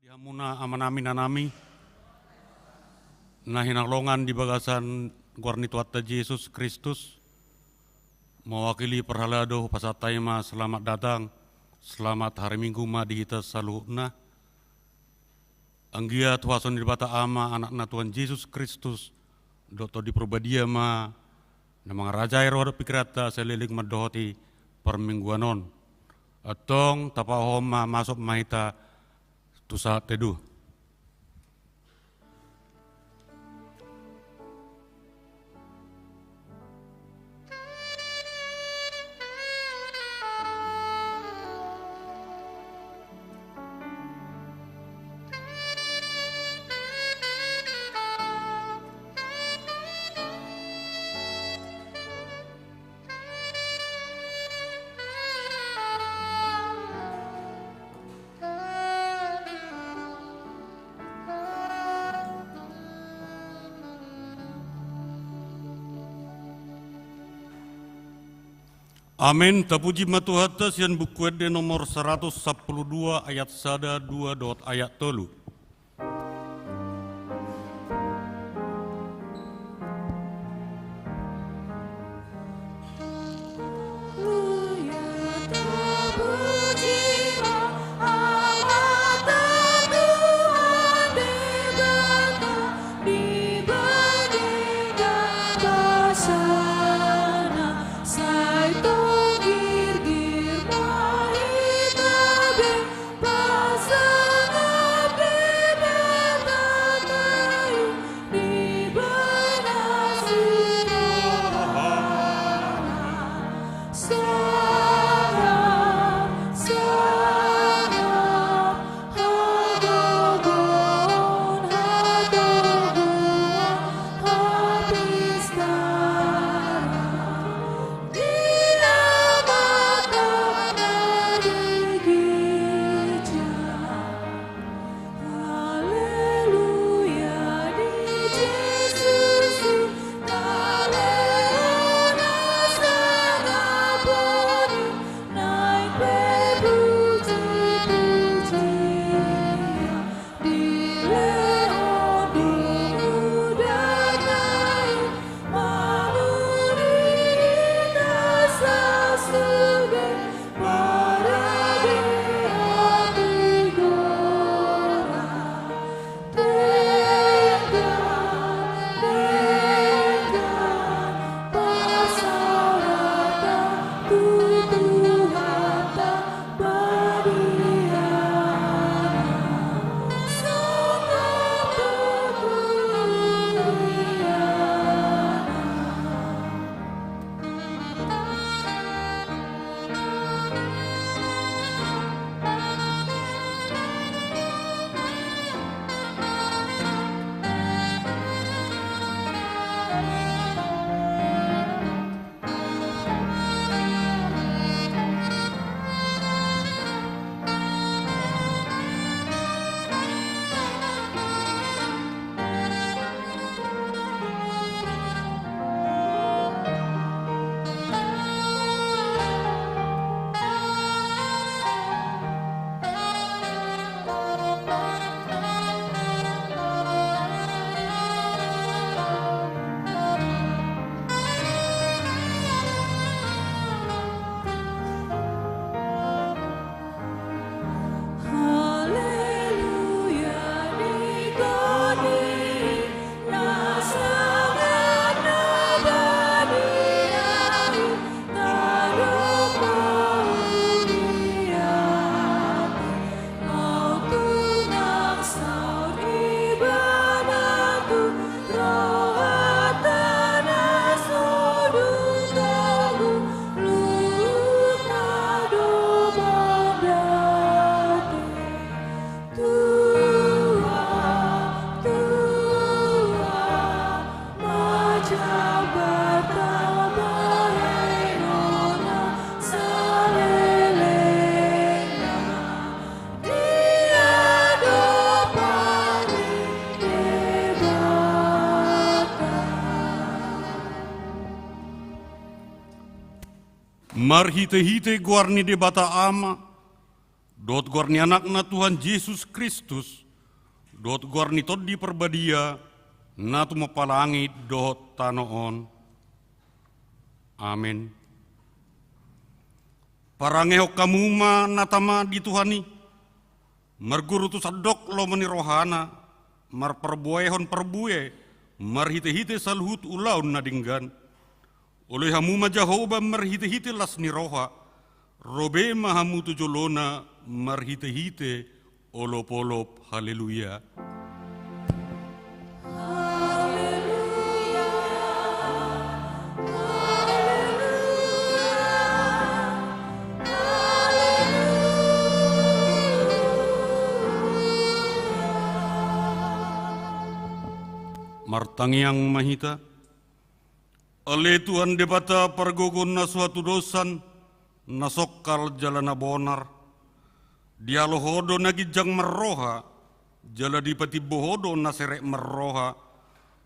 Dihamuna amanami nanami, nah hinaklongan di bagasan guarni tuatta Yesus Kristus, mewakili perhalado pasatai ma selamat datang, selamat hari Minggu ma di hita saluhna. Anggia tuhason di bata ama anak Tuhan Yesus Kristus, doto di perbadia ma, namang rajai roh pikirata seliling madohoti permingguanon. Atong tapahom ma masuk mahita tusa teduh. Amin. Tapuji matuhata sian buku ede nomor 112 ayat 1 dot ayat 3. Mar hite-hite guarni de bata ama, dot gorni anakna Tuhan Yesus Kristus, dot gorni tot di perbadia, na tu mapalangi dot tanoon. Amin. Parangeho kamuma natama di Tuhani, marguru tu sadok lo meni rohana, mar perbuehon perbuye, mar hite-hite salhut ulaun nadinggan. Oleh hamuma Jehovah mar hite-hite las ni roha, robe mahamu tujolona mar hite-hite olop-olop. Haleluya. Martangiang mahita, ale Tuhan debata pergogon na suatu dosan, nasokal jalana bonar, dialo hodo nagijang meroha, jala dipati bohodo na serek meroha,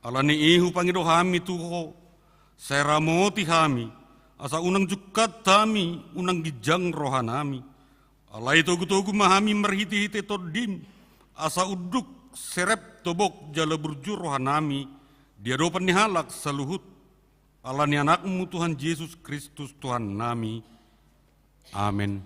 alani ihu pangido hami tuho, seramoti hami, asa unang jukat tami, unang gijang rohanami, alai togu-togu mahami merhiti-hiti todim, asa uduk serep tobok jala burju rohanami, dia dopan nihalak saluhut, alani anakmu Tuhan Yesus Kristus Tuhan nami. Amin.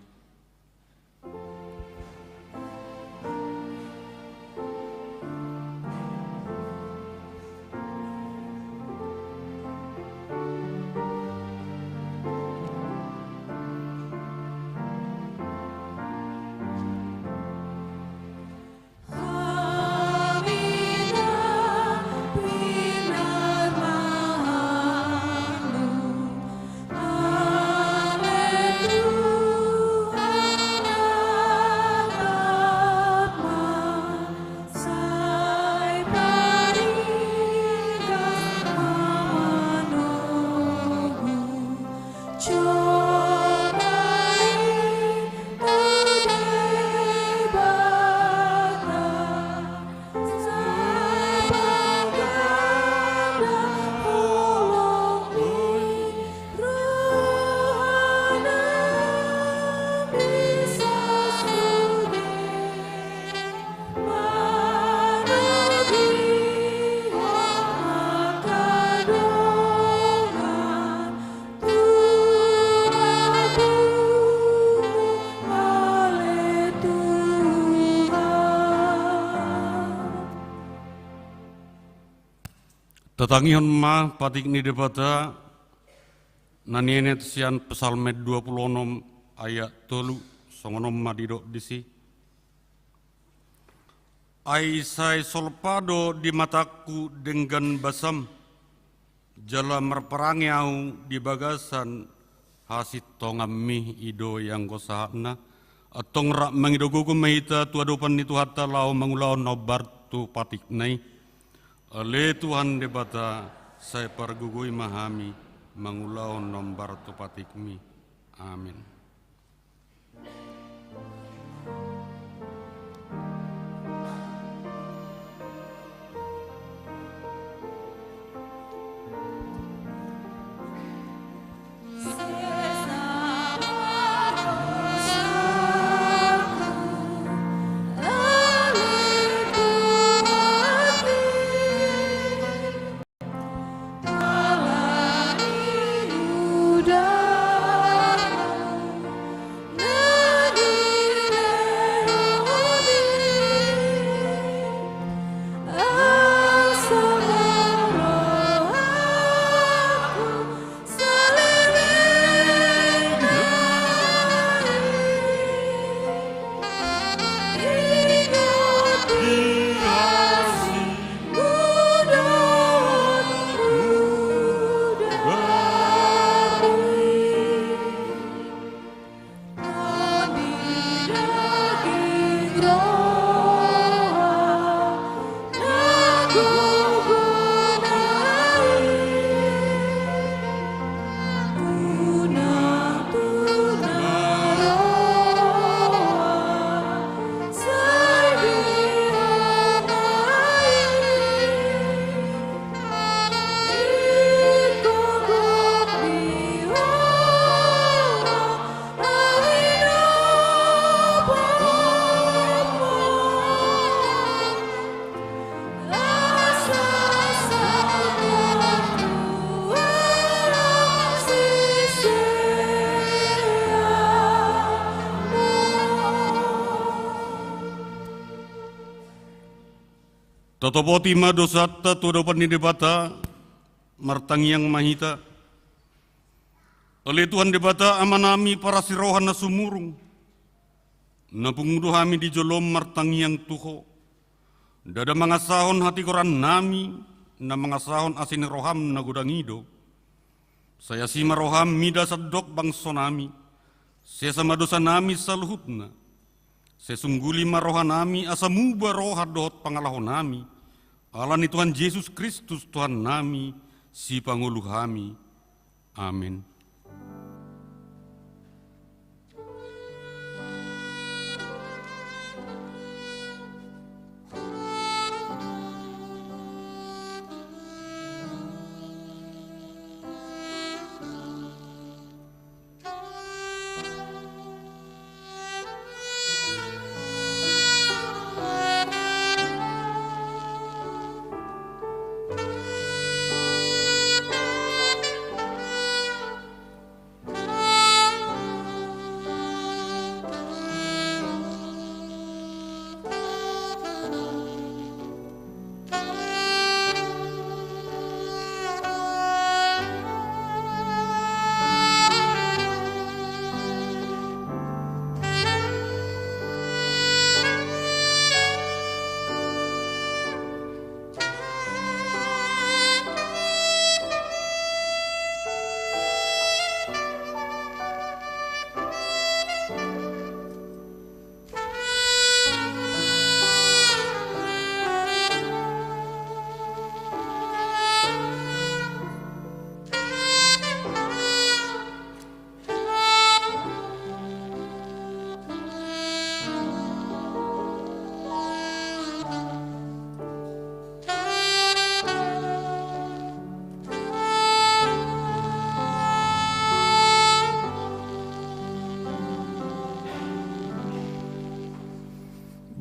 Tatangihon ma patik ni debata nanienet sian pesalmet 26 ayat 3 songonom madidok disi. Aisai solpado di mataku dengan basam, jala merperangi au di bagasan hasit tongami ido yang kosahna, atong rak mangidogogo mahita tuadopan itu hatta lau mangulau nobar tu patik nai. Ale Tuhan debata saya pergugui mahami mangulau nombar tu patikmi. Amin. Totopoti madosata tudopan ni debata martangiang mahita. Oleh Tuhan debata amanami para sirohan na sumurung. Napunguduhami di jolom martangiang tuho. Dada mangasahon hati koran nami na mangasahon asin roham na gudangido. Saya sima roham mida sadok bangso nami. Saya sama dosa nami saluhutna. Saya sungguli maroha nami asamuba roha dot pangalahon nami. Alani Tuhan Yesus Kristus Tuhan nami si panguluh kami. Amin.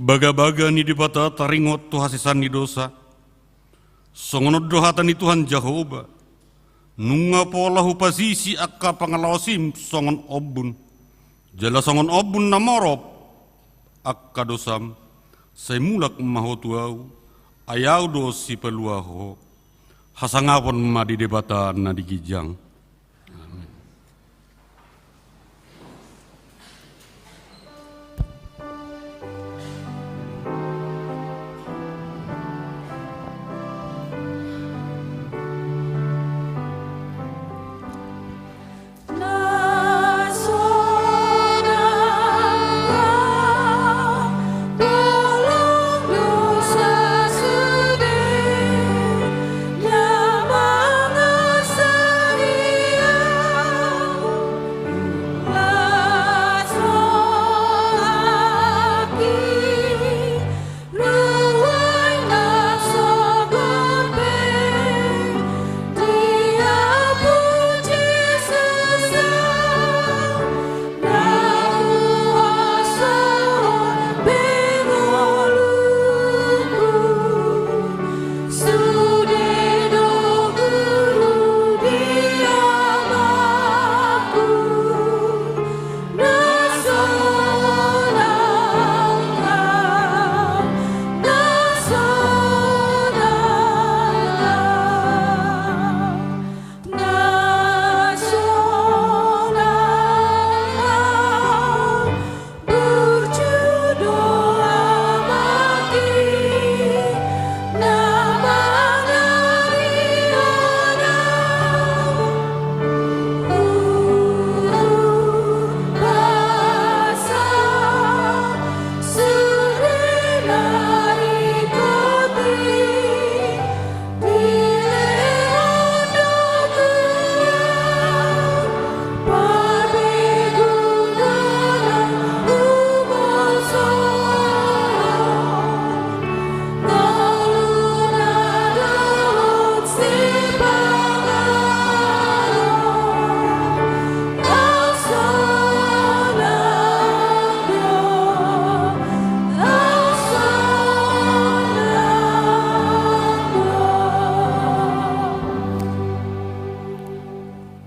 Baga-baga ni dibata taringot tu hasisan ni dosa. Songonod dohatan ni Tuhan Jehovah. Nunga pola hupasisi akka pangalawasim songon obun. Jala songon obun namorop akka dosam. Semulak mahotuau ayau dosi peluaho. Hasangapon ma di debata na digijang.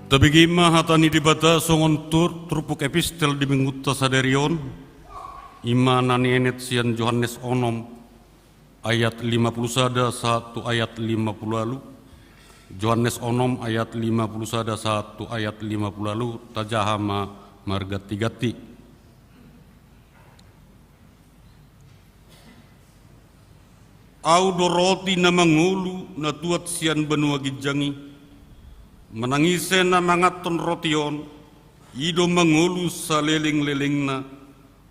Tabigima hatani dibata songon trupuk epistel di mingutta saderion ima nani enet sian Johannes onom ayat 51 satu ayat 50 lalu. Johannes onom ayat 51 satu ayat 50 lalu tajahama margati-gati. Au do roti na mangulu na tuat sian benua gijangi. Menangise na mangaton rotion. Ido mangulu sa leling-lelingna.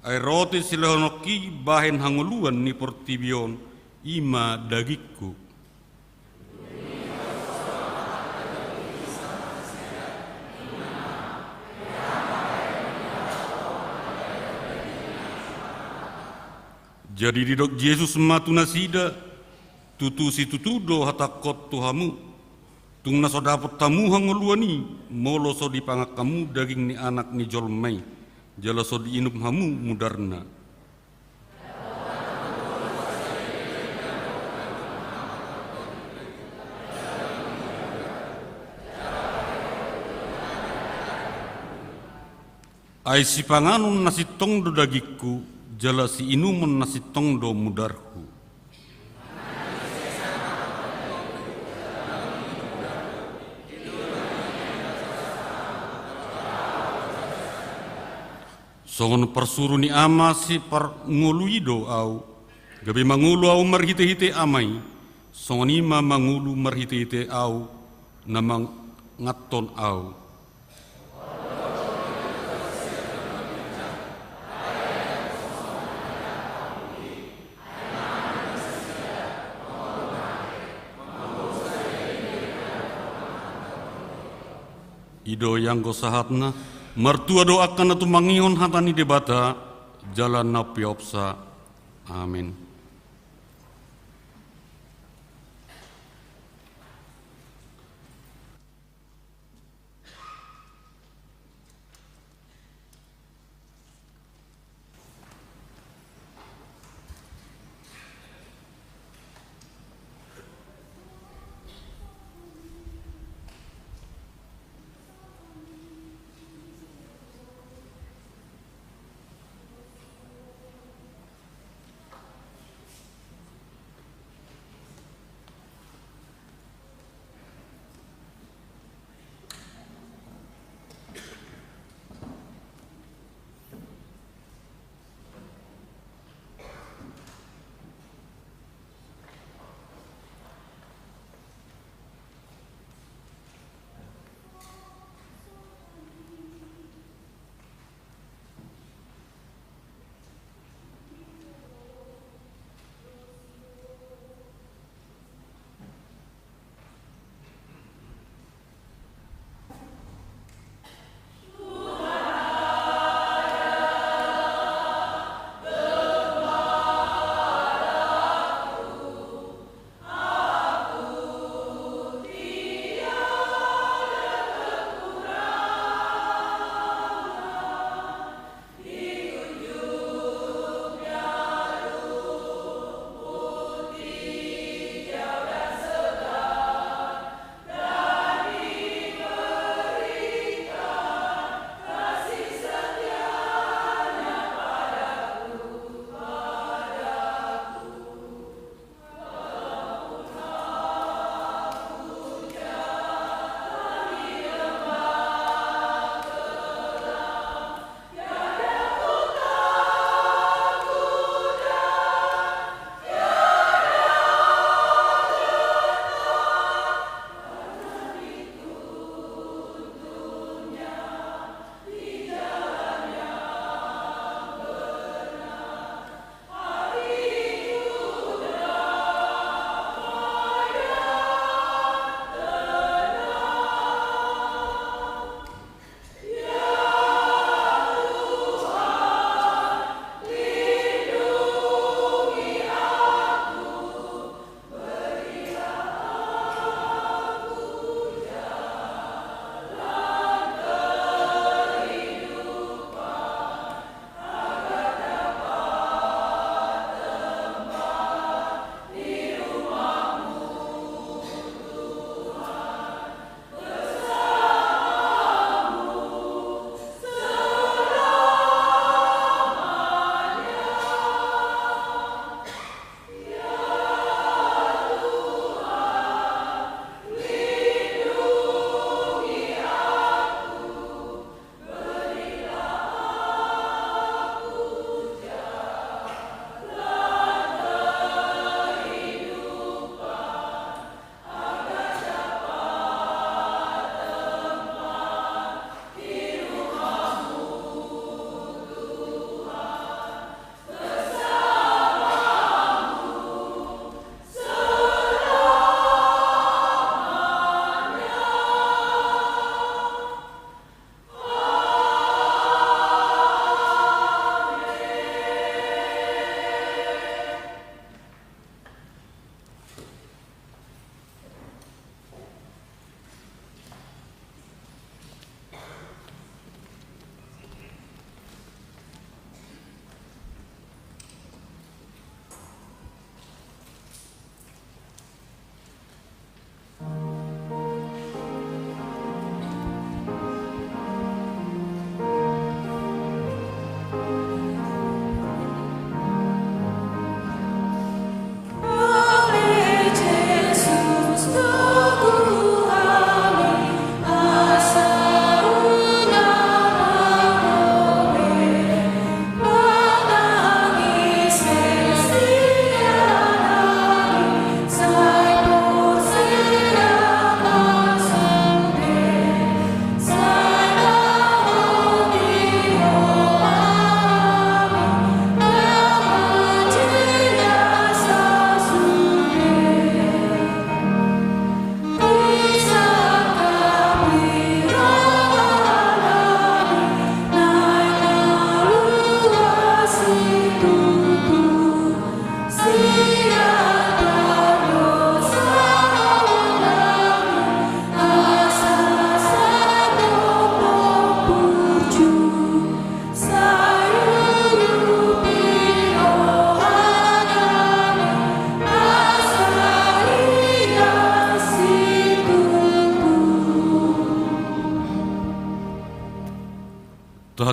Ay roti silahonoki bahen hanguluan ni portibion. Ima dagiku. Jadi didok Yesus matu nasida, tutu si tutudo hatakot tuhamu, tung naso dapot tamu hanguluani, molo so dipangak kamu daging ni anak ni jolmai, jala so diinum hamu mudarna. Ai si panganun nasi tong do dagiku, jala si inumun nasi tong do mudarku. Songon persuru ni ama si par nguluido au, gabi mangulu au marhite-hite amai, songon ima mangulu marhite-hite au, namang ngaton au. Ido yang go sahatna, mertua doakan atu mangihon hatani debata, jalan na piopsa. Amin.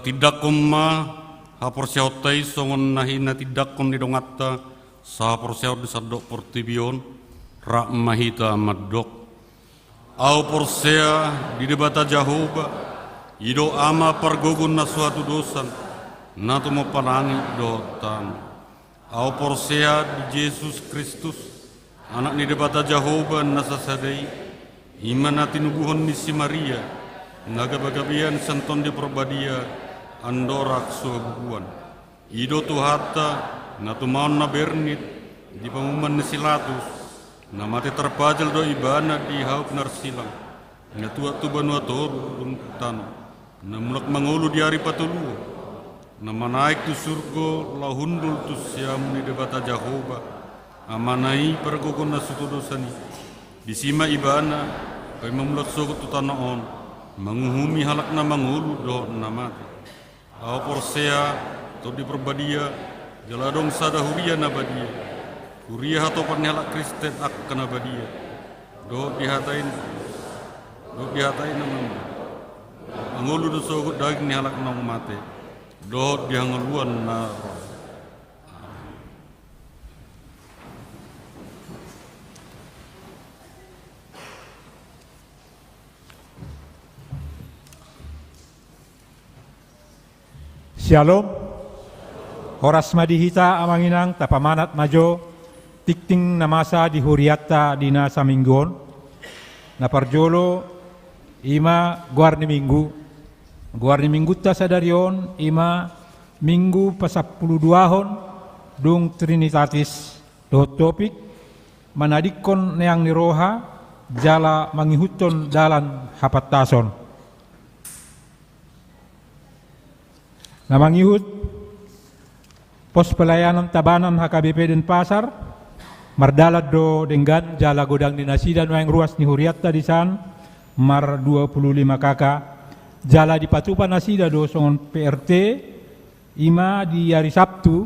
tidak kumma haporsiautai songon nahina tidak kon didongatta sa porsiaut disadok portibion rak mahita madok au porsea di debata jahoba ido ama pargogun na suatu dosan na tumo panangi dotan au porsea di Yesus Kristus anak ni debata jahoba na sasadai iman na tinubuhon ni si Maria nagabagabian santon di perbadia andorak suabuan ido tuhata na tumaon na bernit di pamuman ni silatus na mati terpajal do ibana di haup narsilang na tua tu banua toru tano na mulak mangulu di hari patuluo na manaik tu surgo lahundul tu siam ni debata Jahoba amanai pergogon na sutudosani disima ibana kay mamulak sogot tu tanaon manguhumi halak na mangulu do na mati au porsea to di perbadia jaladong sada huria na badia huria hato panhelak Kristen ak na badia do dihatain naman angulu do sogut daging ni halak nang mate do dihangaluan na Shalom. Horas madihita amanginang tapamanat majo tikting namasa di huriata dina saminggon na parjolo ima guarni minggu ta sadarion ima minggu pasapuluduahon dung trinitatis do topik manadikon neang niroha jala mangihuton dalan hapatason na mangihut pos pelayanan Tabanan HKBP Denpasar mardalad do denggan jala godang dinasida noeng ruas ni huriatta di san mar 25 kakak jala di patupa nasida do songon PRT ima di hari Sabtu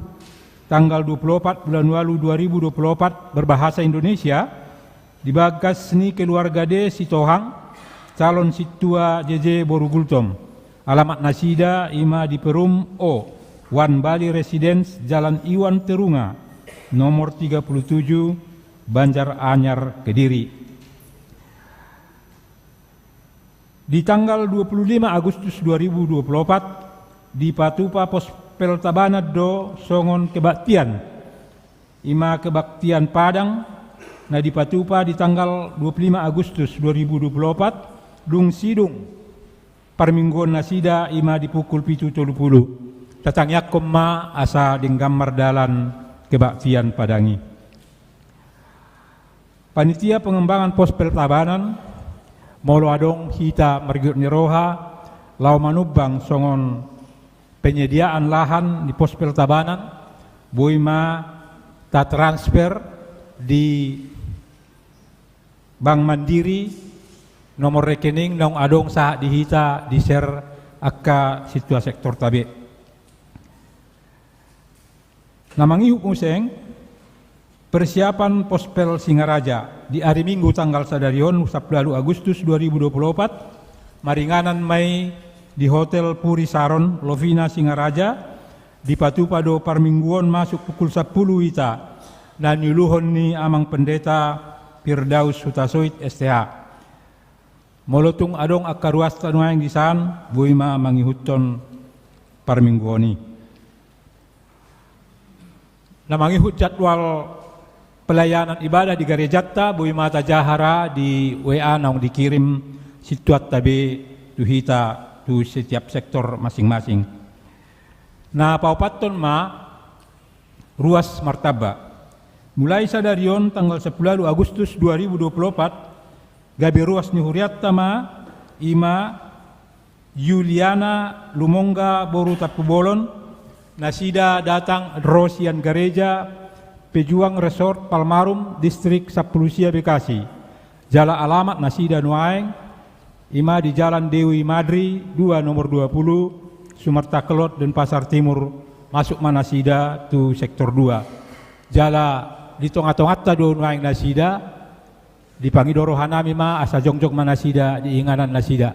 tanggal 24 bulan Walu 2024 berbahasa Indonesia di bagas ni keluarga de Sitohang calon situa JJ Borugultom alamat nasida ima di Perum O Wan Bali Residence Jalan Iwan Terunga nomor 37 Banjar Anyar Kediri. Di tanggal 25 Agustus 2024 di Patupa Pospel Tabanat do Songon Kebaktian ima Kebaktian Padang na di Patupa di tanggal 25 Agustus 2024 dung sidung parmingguan nasida ima di pukul 7.30 tatangyak koma asa dinggam mardalan kebaktian padangi. Panitia pengembangan pos Tabanan molo adong hita mergiut niroha lau manubang songon penyediaan lahan di pos Tabanan boima ta transfer di Bank Mandiri nomor rekening nong adong sah dihita di share akka situa sektor tabe. Namangi hukuseng persiapan Pospel Singaraja di hari Minggu tanggal sadarion 10 Agustus 2024 maringanan Mei di Hotel Puri Saron Lovina Singaraja di Patupado Parmingguon masuk pukul 10 wita dan niluhon ni amang pendeta Firdaus Hutasoit STH molotung adong akaruas tanuang disan buima mangihuton Parmingguoni. Na mangihut jadwal pelayanan ibadah di Garejata bui mata jahara di WA naung dikirim situat tabe tuhita tu setiap sektor masing-masing. Na paupaton ma ruas martaba mulai sadarion tanggal 10 Agustus 2024 gabi ruas ni huriatta ma ima Yuliana Lumongga Boru Tapubolon nasida datang Rosian Gereja Pejuang Resort Palmarum Distrik Sapulusia Bekasi jala alamat nasida Nuaeng ima di Jalan Dewi Madri 2 nomor 20 Sumerta Kelot dan Pasar Timur masuk manasida tu sektor 2 jala di tonga-tongatta do Nuaeng nasida di Pangidoro Hanami ma asa jongjong manasida di inganan nasida.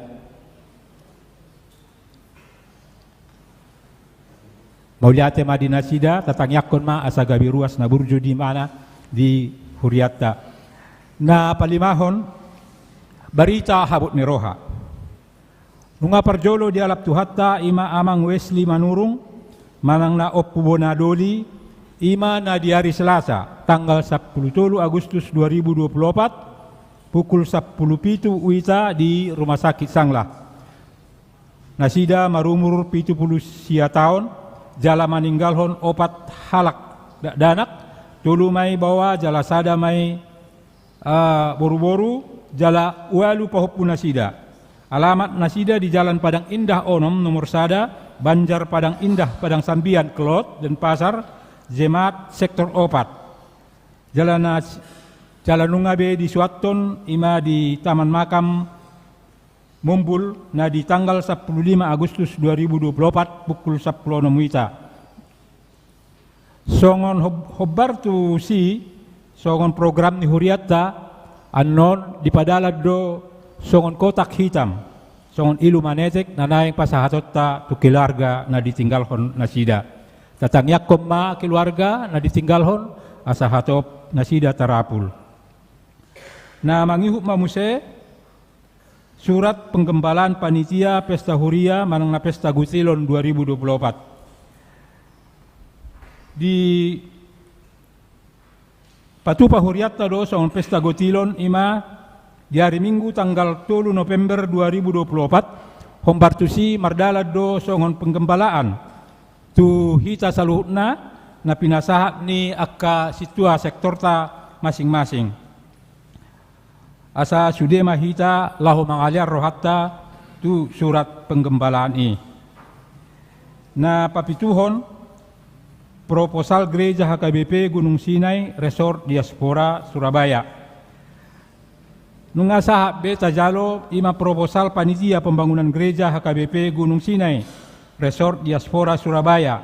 Mauliate ma di nasida tatang yakon ma asa gabi ruas na burju di mana di Huriatta. Na palimahon barita habut miroha. Nunga parjolo di alap tuhatta ima amang Wesley Manurung manang na opubona doli ima na di hari Selasa tanggal 10 Agustus 2024 pukul 10.07 wita di Rumah Sakit Sanglah. Nasida marumur 70 sia tahun, jala maninggalhon opat halak danak, tulu mai bawa jala sada mai boru-boru, jala walu pahupu nasida. Alamat nasida di Jalan Padang Indah Onom nomor sada, Banjar Padang Indah Padang Sambian Kelot dan Pasar, Jemaat Sektor Opat. Jalan Nungabe di Suaton, ima di Taman Makam Mumbul, na di tanggal 15 Agustus 2024 pukul 10 wita. Songon hobar tu si songon program ni Huriatta anon di padalad do songon kotak hitam, songon ilu manetek na naing pasahatotta tu keluarga na ditinggalhon nasida. Tatang yakom ma keluarga na ditinggalhon asahatop nasida tarapul. Na mangihup mamuse surat penggembalaan panitia Pesta Huria manang na Pesta Gutilon 2024. Di Patupa Huriatta do songon Pesta Gutilon ima di hari Minggu tanggal 3 November 2024 hombartusi mardala do songon penggembalaan tu hita saluhutna na pinasahat ni akka situa sektorta masing-masing. Asa sude mahita lahu mangalir rohatta tu surat penggembalaan ini. Na papituhon proposal gereja HKBP Gunung Sinai Resort Diaspora Surabaya. Nungasah beta jalo ima proposal panitia pembangunan gereja HKBP Gunung Sinai Resort Diaspora Surabaya.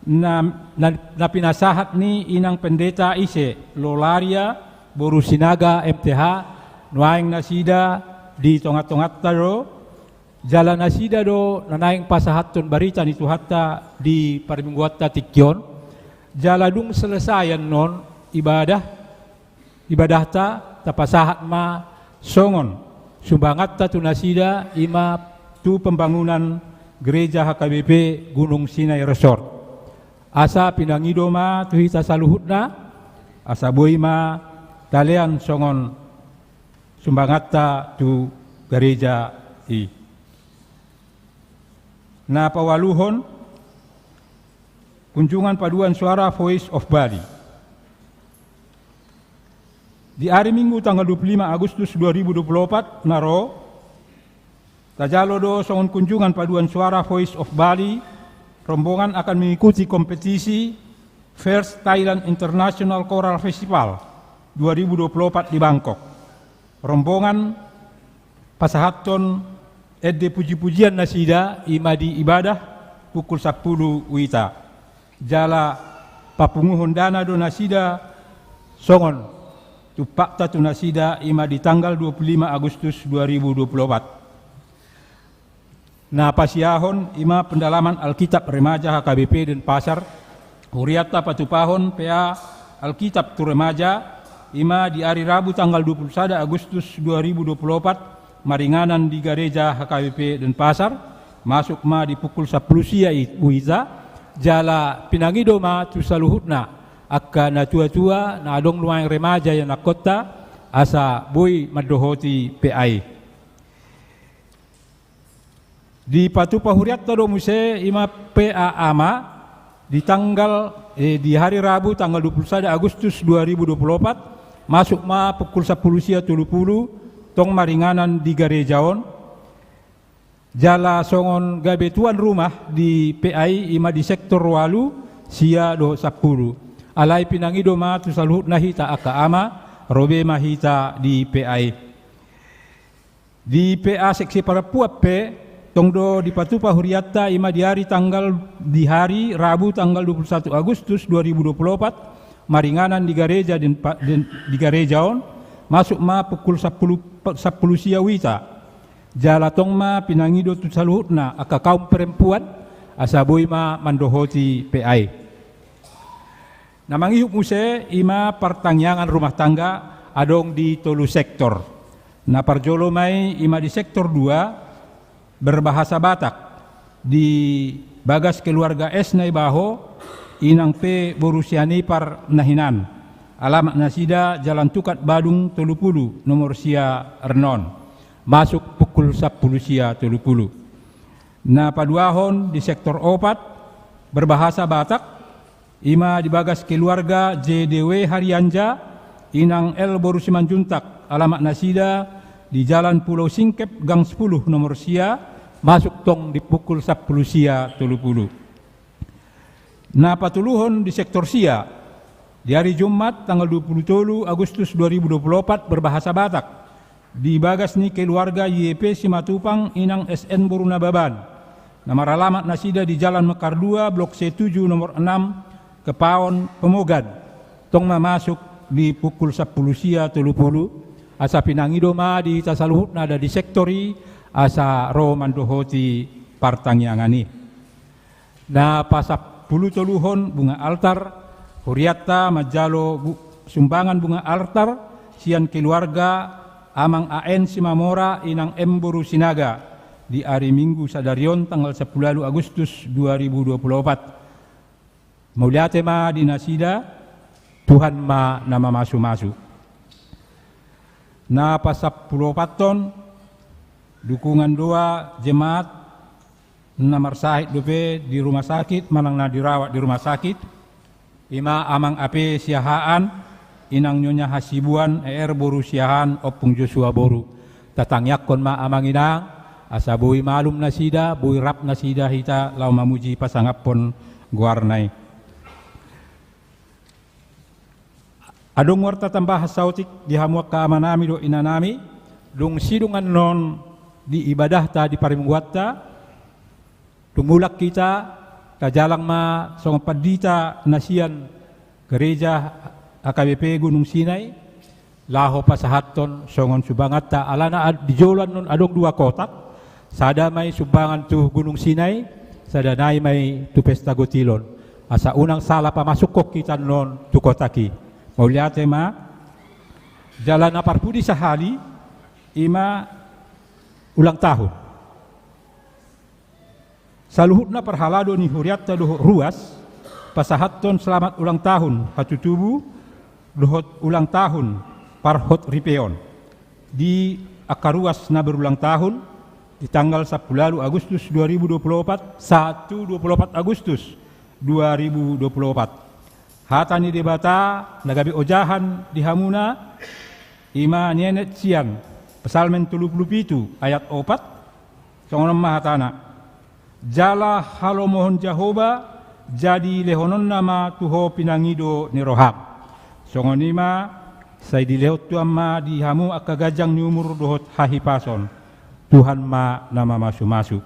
Na pinasahat ni inang pendeta ise Lolaria Boru Sinaga MTH nuaing nasida di tongat-tongat taro, jalan nasida do nanaing pasahaton barita ni tuhatta di parimingguatta tikyon, jaladung selesayan non ibadahta tapasahat ma songon sumbangatta tu nasida ima tu pembangunan gereja HKBP Gunung Sinai Resort. Asa pinangido ma tu hita saluhutna, asa boy ma talian songon sumbangatta tu gereja i. Na pawaluhon kunjungan paduan suara Voice of Bali. Di hari Minggu tanggal 25 Agustus 2024 naro tajalo do songon kunjungan paduan suara Voice of Bali, rombongan akan mengikuti kompetisi First Thailand International Choral Festival 2024 di Bangkok. Rombongan pasahaton edde puji-pujian nasida ima di ibadah pukul 10 wita. Jala papunguhon dana do nasida songon tupak tatu nasida ima di tanggal 25 Agustus 2024. Na pasiahon ima pendalaman Alkitab Remaja HKBP dan Pasar Huriatta patupahon PA Alkitab tu Remaja ima di hari Rabu tanggal 21 Agustus 2024 maringanan di gereja HKBP dan Pasar masuk ma di pukul 10 sia uiza jala pinangido ma tu saluhutna akka na tua-tua na adong luang remaja yang nakota asa boy madohoti PI. Di Patupa Huriatta do muse ima PA ama di tanggal di hari Rabu tanggal 21 Agustus 2024 masuk ma pukul 10 sia 30 tong maringanan di gerejaon jala songon gabe tuan rumah di PI ima di sektor walu sia do 10 alai pinangido ma tu saluhut nahita aka ama robe mahita di PI di PA seksi Parapuap tongdo di Patupa Huriatta ima di hari Rabu tanggal 21 Agustus 2024 maringanan di gereja di gerejaon masuk ma pukul 10 sia wita jala tong ma pinangido tu saluhutna aka kaum perempuan asabui ma mandohoti PI. Namangihuk muse ima pertangyangan rumah tangga adong di tolu sektor. Na parjolo mai ima di sektor 2 berbahasa Batak di bagas keluarga S Naibaho inang P Borusiani par nahinan. Alamat nasida Jalan Tukat Badung 30 nomor sia Ernon. Masuk pukul 10 sia 30. Na paduahon di sektor 4 berbahasa Batak ima di bagas keluarga JDW Haryanja inang L Borusiman Juntak. Alamat nasida di Jalan Pulau Singkep Gang 10 nomor sia masuk tong di pukul 10 sia 30. Na patuluhon di sektor sia di hari Jumat tanggal 27 Agustus 2024 berbahasa Batak di bagas ni keluarga YP Simatupang inang SN Boruna Baban. Nama alamat nasida di Jalan Mekar 2 Blok C7 nomor 6 Kepaon Pemogan. Tong masuk di pukul 10 sia 30. Asa pinangido ma di tasaluhut nada di sektori asa ro mandohoti partangyangani. Na pasap puluh toluhon bunga altar Huriata majalo sumbangan bunga altar sian keluarga Amang AN Simamora inang M Boru Sinaga di hari Minggu Sadarion tanggal 10 Agustus 2024. Mauliate ma dinasida Tuhan ma nama masu-masu. Na pasap pulau paton dukungan doa jemaat namar sahid dope di rumah sakit manang na dirawat di rumah sakit. Ima amang ape siahaan inang nyonya hasibuan Boru siahaan opung Joshua Boru tatangyak kon ma amang inang asa bui malum nasida bui rap nasida hita lau mamuji pasangapon guarnai. Adong warta tambah sautik di hamuak kaamanami do inanami dung sidungan non di ibadah ta di parimungwatta tumulak kita kajalang ma song padita nasian gereja AKBP Gunung Sinai laho pasahaton songon subangat ta alana di jolan non adong 2 kotak sada may subangan tu Gunung Sinai sada nai may tu pesta gotilon asa unang sala pamasuk kok kita non tu kotaki mauliate ma jalan aparpudi sahali ima ulang tahun saluhutna perhalado ni huriatta doho ruas pasahaton selamat ulang tahun patutubu dohot ulang tahun parhot ripeon di akaruas na berulang tahun di tanggal 10 Agustus 2024 24 Agustus 2024 hatani debata nagabi ojahan di hamuna ima nienet sian pesalmen 37 ayat 4 songonom mahatana jala halo mohon Jahoba jadi lehonon nama tuho pinangido ni rohab songonima say dilehot tu amma di hamu akagajang ni umur dohot hahipason Tuhan ma nama masu-masu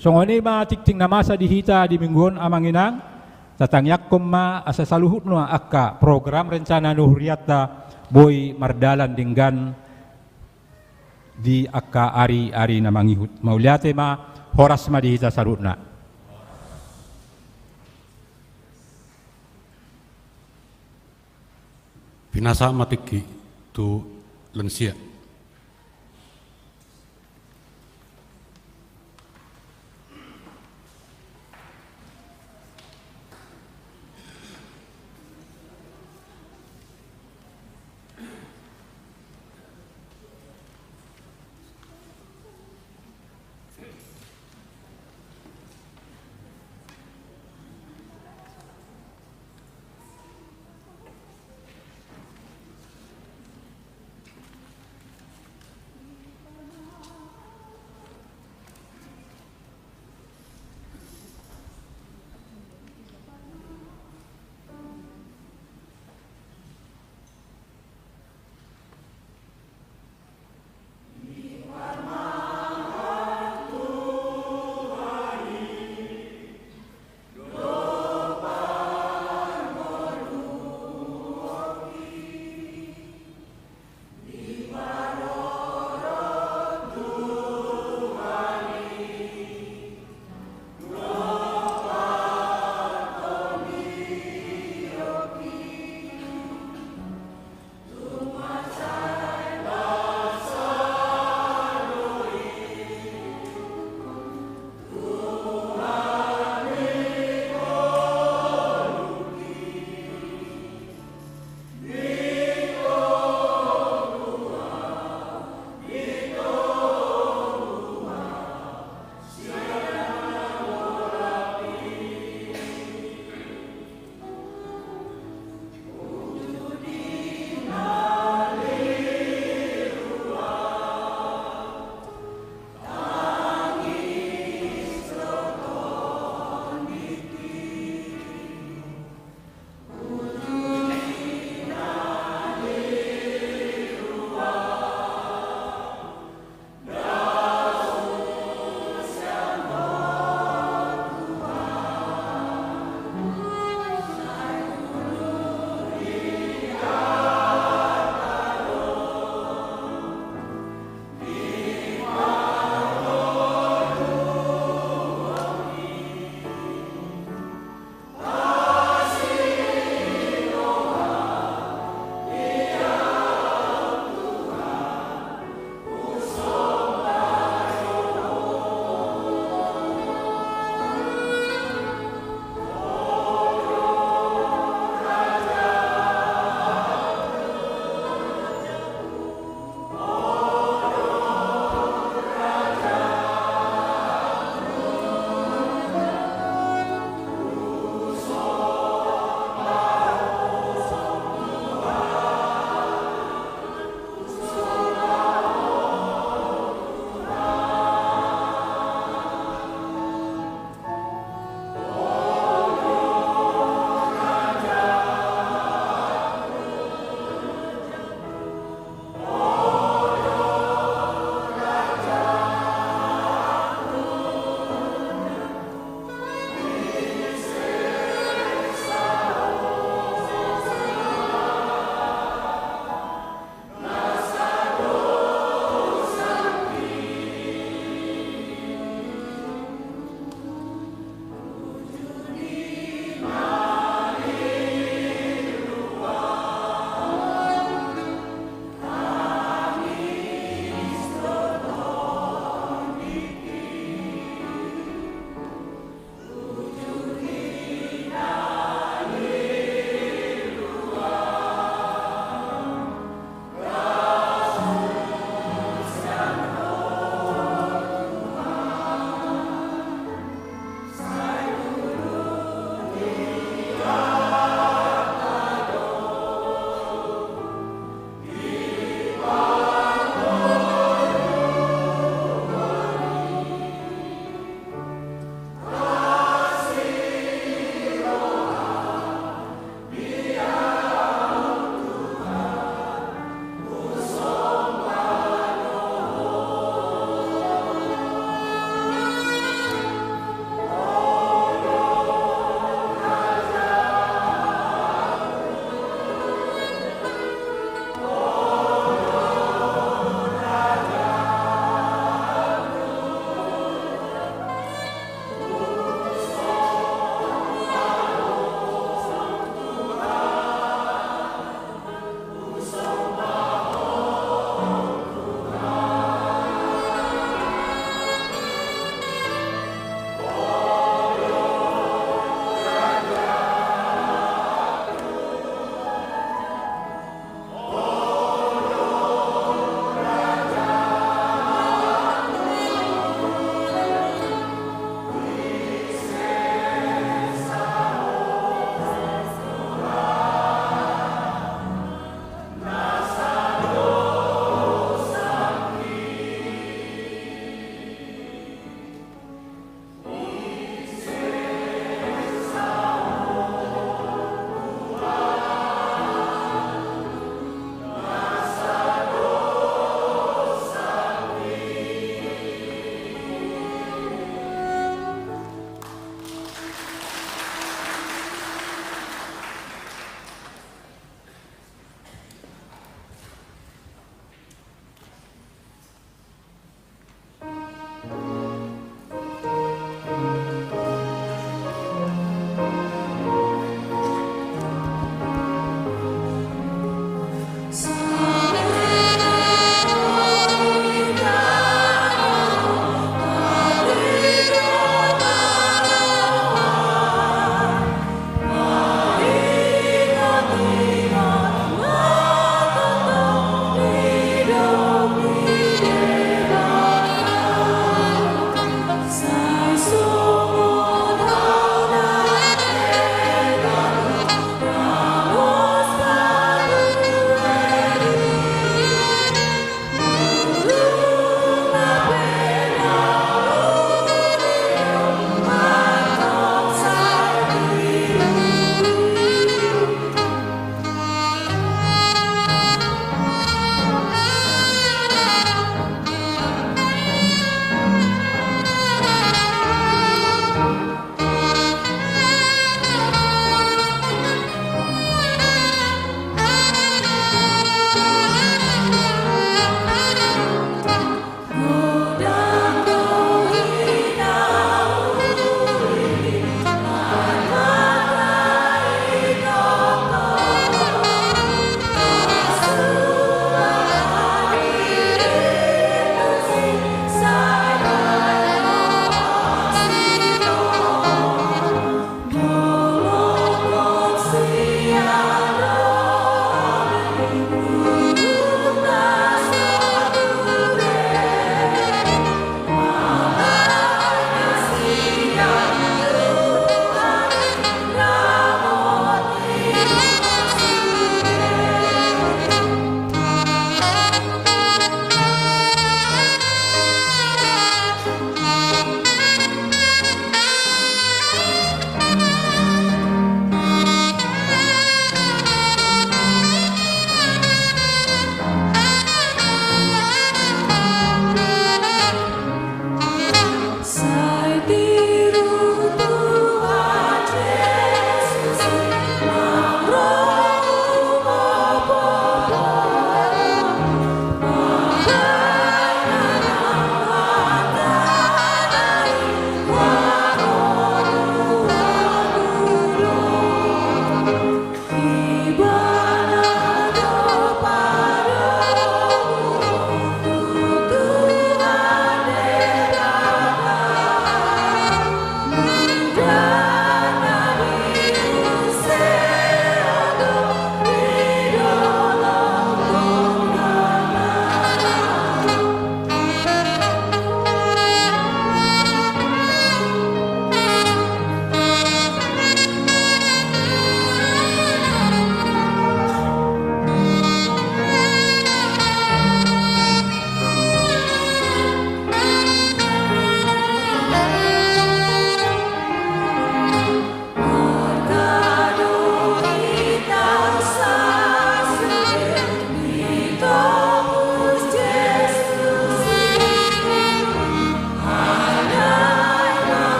songonima tikting namasa dihita di mingguon amanginang tatangyak ma asa saluhut no akka program rencana nuhriata boy mardalan dinggan di akka ari-ari namangihut mauliate ma horas ma dihita sarutna. Pinasa matiki tu lansia.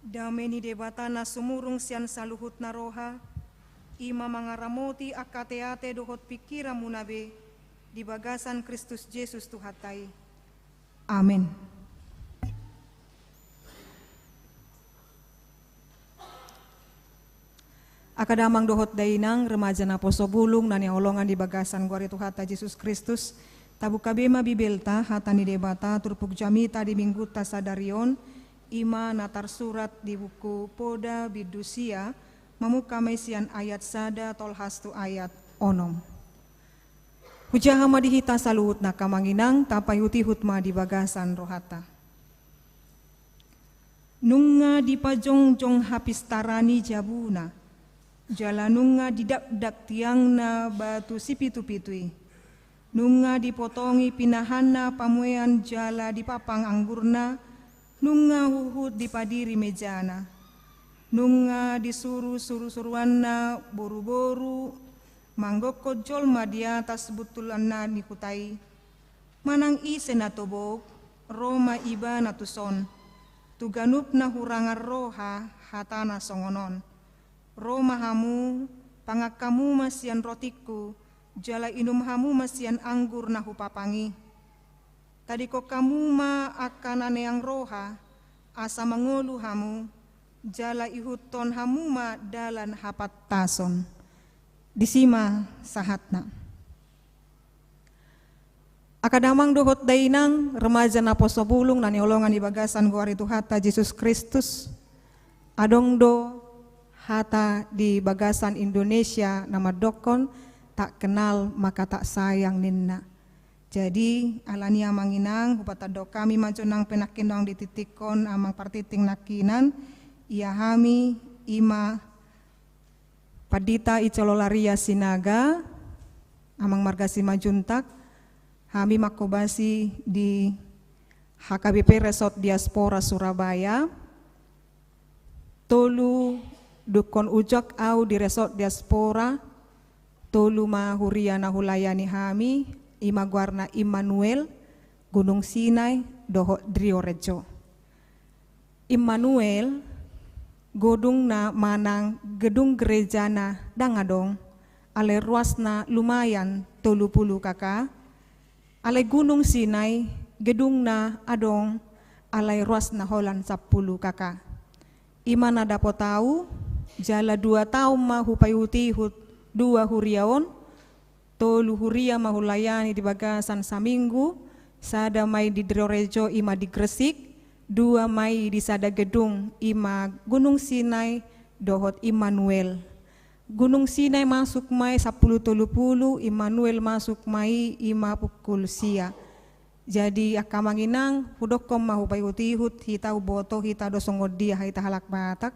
Dameni debatana sumurung sian saluhut naroha, ima mangaramoti akateate dohot pikira munabe, di bagasan Kristus Yesus Tuhatai. Amin. Akadamang dohot dainang remaja na poso bulung nani olongan di bagasan guari Tuhata Yesus Kristus. Tabu kabema bibelta hatani debata turpuk jamita di minggu tasadarion ima natar surat di buku Poda Bidusia mamuka mesian ayat sada tolhastu ayat onom. Hujahama dihita saluhut na kamanginang tapayuti hutma di bagasan rohata. Nunga di pajongjong hapistarani jabuna. Jalanunga didak-dak tiang na batu sipitu-pitui. Nunga dipotongi pinahana pamuean jala di papang anggurna. Nunga huhut di padiri mejana. Nunga disuru-suruanna boru-boru. Manggokko jolma di atas butulanna nikutai. Manang ise na tobok, Roma iba na tuson. Tuganup na hurangan roha hatana songonon. Roma hamu, pangakamu masian rotiku, jala inum hamu masian anggur na hupapangi. Tadi ko kamu ma akan aneang roha, asa mangolu hamu, jala ihuton hamu ma dalan hapat tason. Disima sahatna. Akadamang dohot dainang remaja na poso bulung na niolongan di bagasan guari Tuhata Yesus Kristus. Adong do hata di bagasan Indonesia nama dokon tak kenal maka tak sayang ninna. Jadi alania manginang hupata do kami majonang penakinang dititikon amang partiting nakinan ia hami ima padita icololaria sinaga amang margasi majuntak hami makobasi di HKBP Resort Diaspora Surabaya tolu dukon ujak au di Resort Diaspora tolu mahuria na hulayani hami ima guarna Immanuel Gunung Sinai doho Driorejo. Immanuel godung na manang gedung gereja na dangadong ale ruasna lumayan 30 kaka ale Gunung Sinai gedung na adong ale ruasna holan 10 kaka. Ima na dapo tahu jala 2 tahun mahupayuti hut 2 huriaon tolu huria mahulayani di bagasan saminggu sada mai di Driorejo ima di Gresik 2 mai di sada gedung ima Gunung Sinai dohot Immanuel. Gunung Sinai masuk mai 10.30 Immanuel masuk mai ima pukul sia. Jadi akamanginang hudokom mahupayuti hut hita uboto hita dosongodia hita halak batak.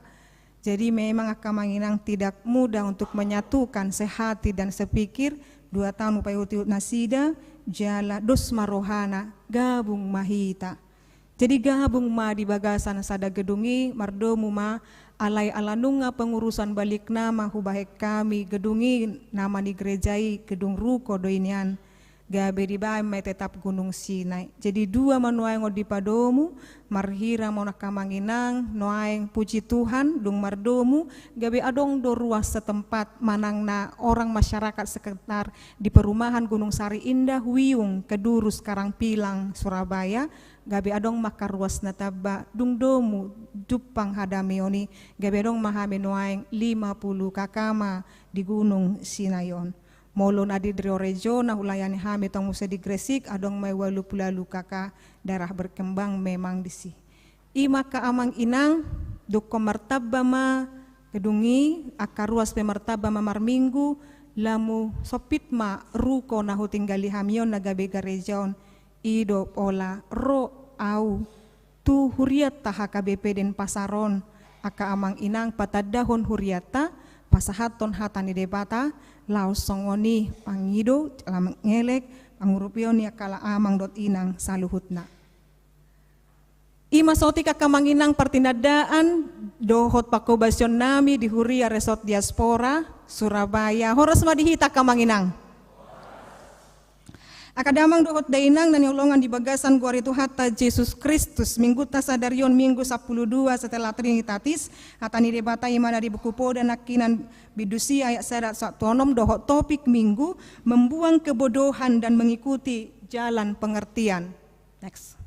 Jadi memang akamanginang tidak mudah untuk menyatukan sehati dan sepikir 2 tahun upayuti nasida jala dos marohana gabung mahita. Jadi gabung ma di bagasan sada gedungi mardomu ma alai alanunga pengurusan balik nama hubahek kami gedungi nama di gerejai gedung ruko doinian. Gabe di bae mai tetap Gunung Sinai. Jadi 2 manuaeng di padomu marhira mau nakamanginang noaeng puji Tuhan dung mardomu gabe adong do ruas setempat manang na orang masyarakat sekitar di perumahan Gunung Sari Indah Wiyung Kedurus Karangpilang Surabaya gabe adong maka ruas na taba dung domu dupang hadameoni gabe adong mahame noaeng 50 kakama di Gunung Sinayon. Molo na di Driorejo na hulayani hami tong musa di Gresik adong may 80 kaka darah berkembang memang disi. Ima ka amang inang dukko martaba ma gedungi akaruas pe martaba ma marminggu lamu sopit ma ruko na hutinggali hamion na gabe garejaon ido pola ro au tu huriata HKBP den pasaron aka amang inang patadahon huriata pasahaton hatani debata laos songoni pangido lamang ngelek pangurupion ya kala amang dot inang saluhutna. Ima soti kakamanginang partinadaan dohot pakobasyon nami di Huria Resort Diaspora Surabaya. Horas madihita kamanginang. Akadamang dohot dainang dan yolongan di bagasan gua itu hatta Yesus Kristus minggu tasadarion minggu 12 setelah Trinitatis hatani debata imana di buku po dan nakinan bidusi ayat sadat tonom dohot topik minggu membuang kebodohan dan mengikuti jalan pengertian. Next.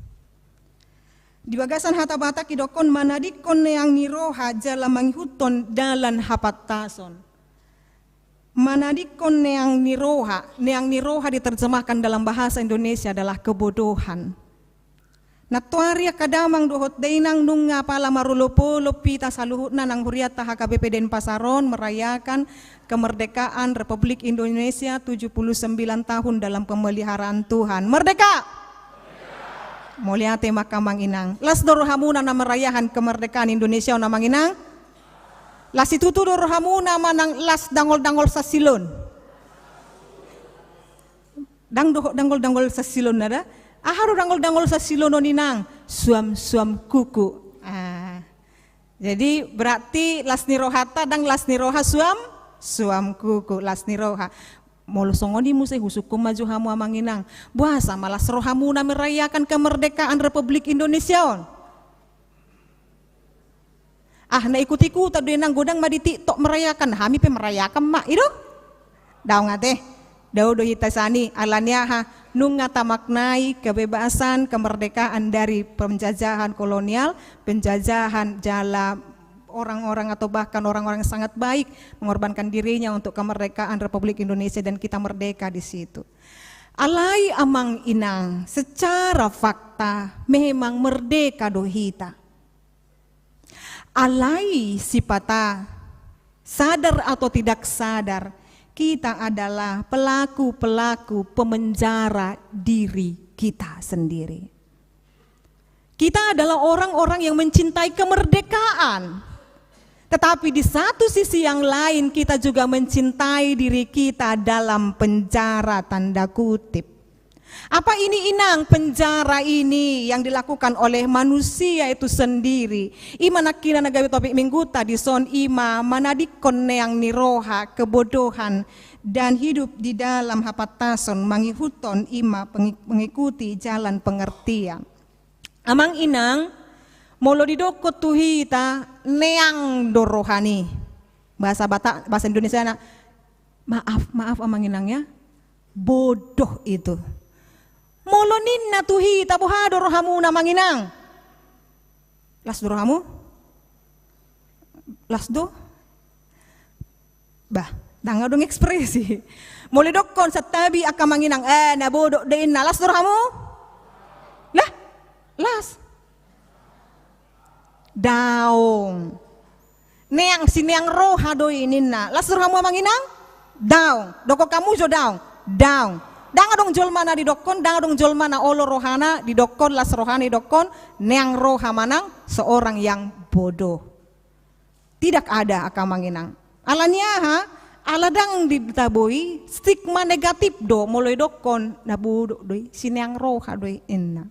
Di bagasan hata bata kidokon manadikon yang niroha jala manghuton dalan hapatason. Manadikon neang niroha diterjemahkan dalam bahasa Indonesia adalah kebodohan. Natuaria kadamang dohot dainang nunga pala marulopo lopita saluhutna nang huriata HKBP Denpasaron merayakan kemerdekaan Republik Indonesia 79 tahun dalam pemeliharaan Tuhan. Merdeka! Moliate makamang inang. Las dorohamuna na merayahan kemerdekaan Indonesia na manginang. Las itu tuh dorohamuna manang las dangol-dangol sa silon. Dangol-dangol sa silon nada. Haru dangol-dangol sa silon ninang. Suam-suam kuku. Jadi berarti las nirohata dan las niroha suam kuku las niroha. Molosongoni musai husukum maju hamu amanginang. Buasa malas rohamu na merayakan kemerdekaan Republik Indonesia. Na ikut-ikut tadi nang godang maditi tok merayakan. Hami pe merayakan mak itu. Daw ngate. Daw do hitasani alanya ha nung ngata maknai kebebasan kemerdekaan dari penjajahan kolonial, penjajahan jala orang-orang atau bahkan orang-orang yang sangat baik mengorbankan dirinya untuk kemerdekaan Republik Indonesia dan kita merdeka di situ. Alai amang inang secara fakta memang merdeka dohita. Alai sipata sadar atau tidak sadar kita adalah pelaku-pelaku pemenjara diri kita sendiri. Kita adalah orang-orang yang mencintai kemerdekaan. Tetapi di satu sisi yang lain kita juga mencintai diri kita dalam penjara tanda kutip. Apa ini inang penjara ini yang dilakukan oleh manusia itu sendiri. Ima nakina nagawi topik minggu tadi son ima manadikon yang niroha kebodohan dan hidup di dalam hapatason mangihuton ima mengikuti jalan pengertian. Amang inang molo didoko tuhita neang dorohani. Bahasa Indonesia na maaf amang inang ya. Bodoh itu. Molo ninna tuhita buha dorohamu na manginang. Las dorohamu? Las do? Bah, danga dong ekspresi. Molo dokon sa tabi aka manginang nabodo dein na las dorohamu? Lah, las. Daong. Neang sineang roha doi ninna. Las dorohamu manginang? Daong. Doko kamu jo daong. Daong. Danga dong jolmana di dokon, danga dong jolmana olo rohana di dokon, las rohani dokon, neang roha manang seorang yang bodoh. Tidak ada akamanginang. Alanya ha, aladang ditaboi stigma negatif do mulai dokon nabudo doi sineang roha doi inna.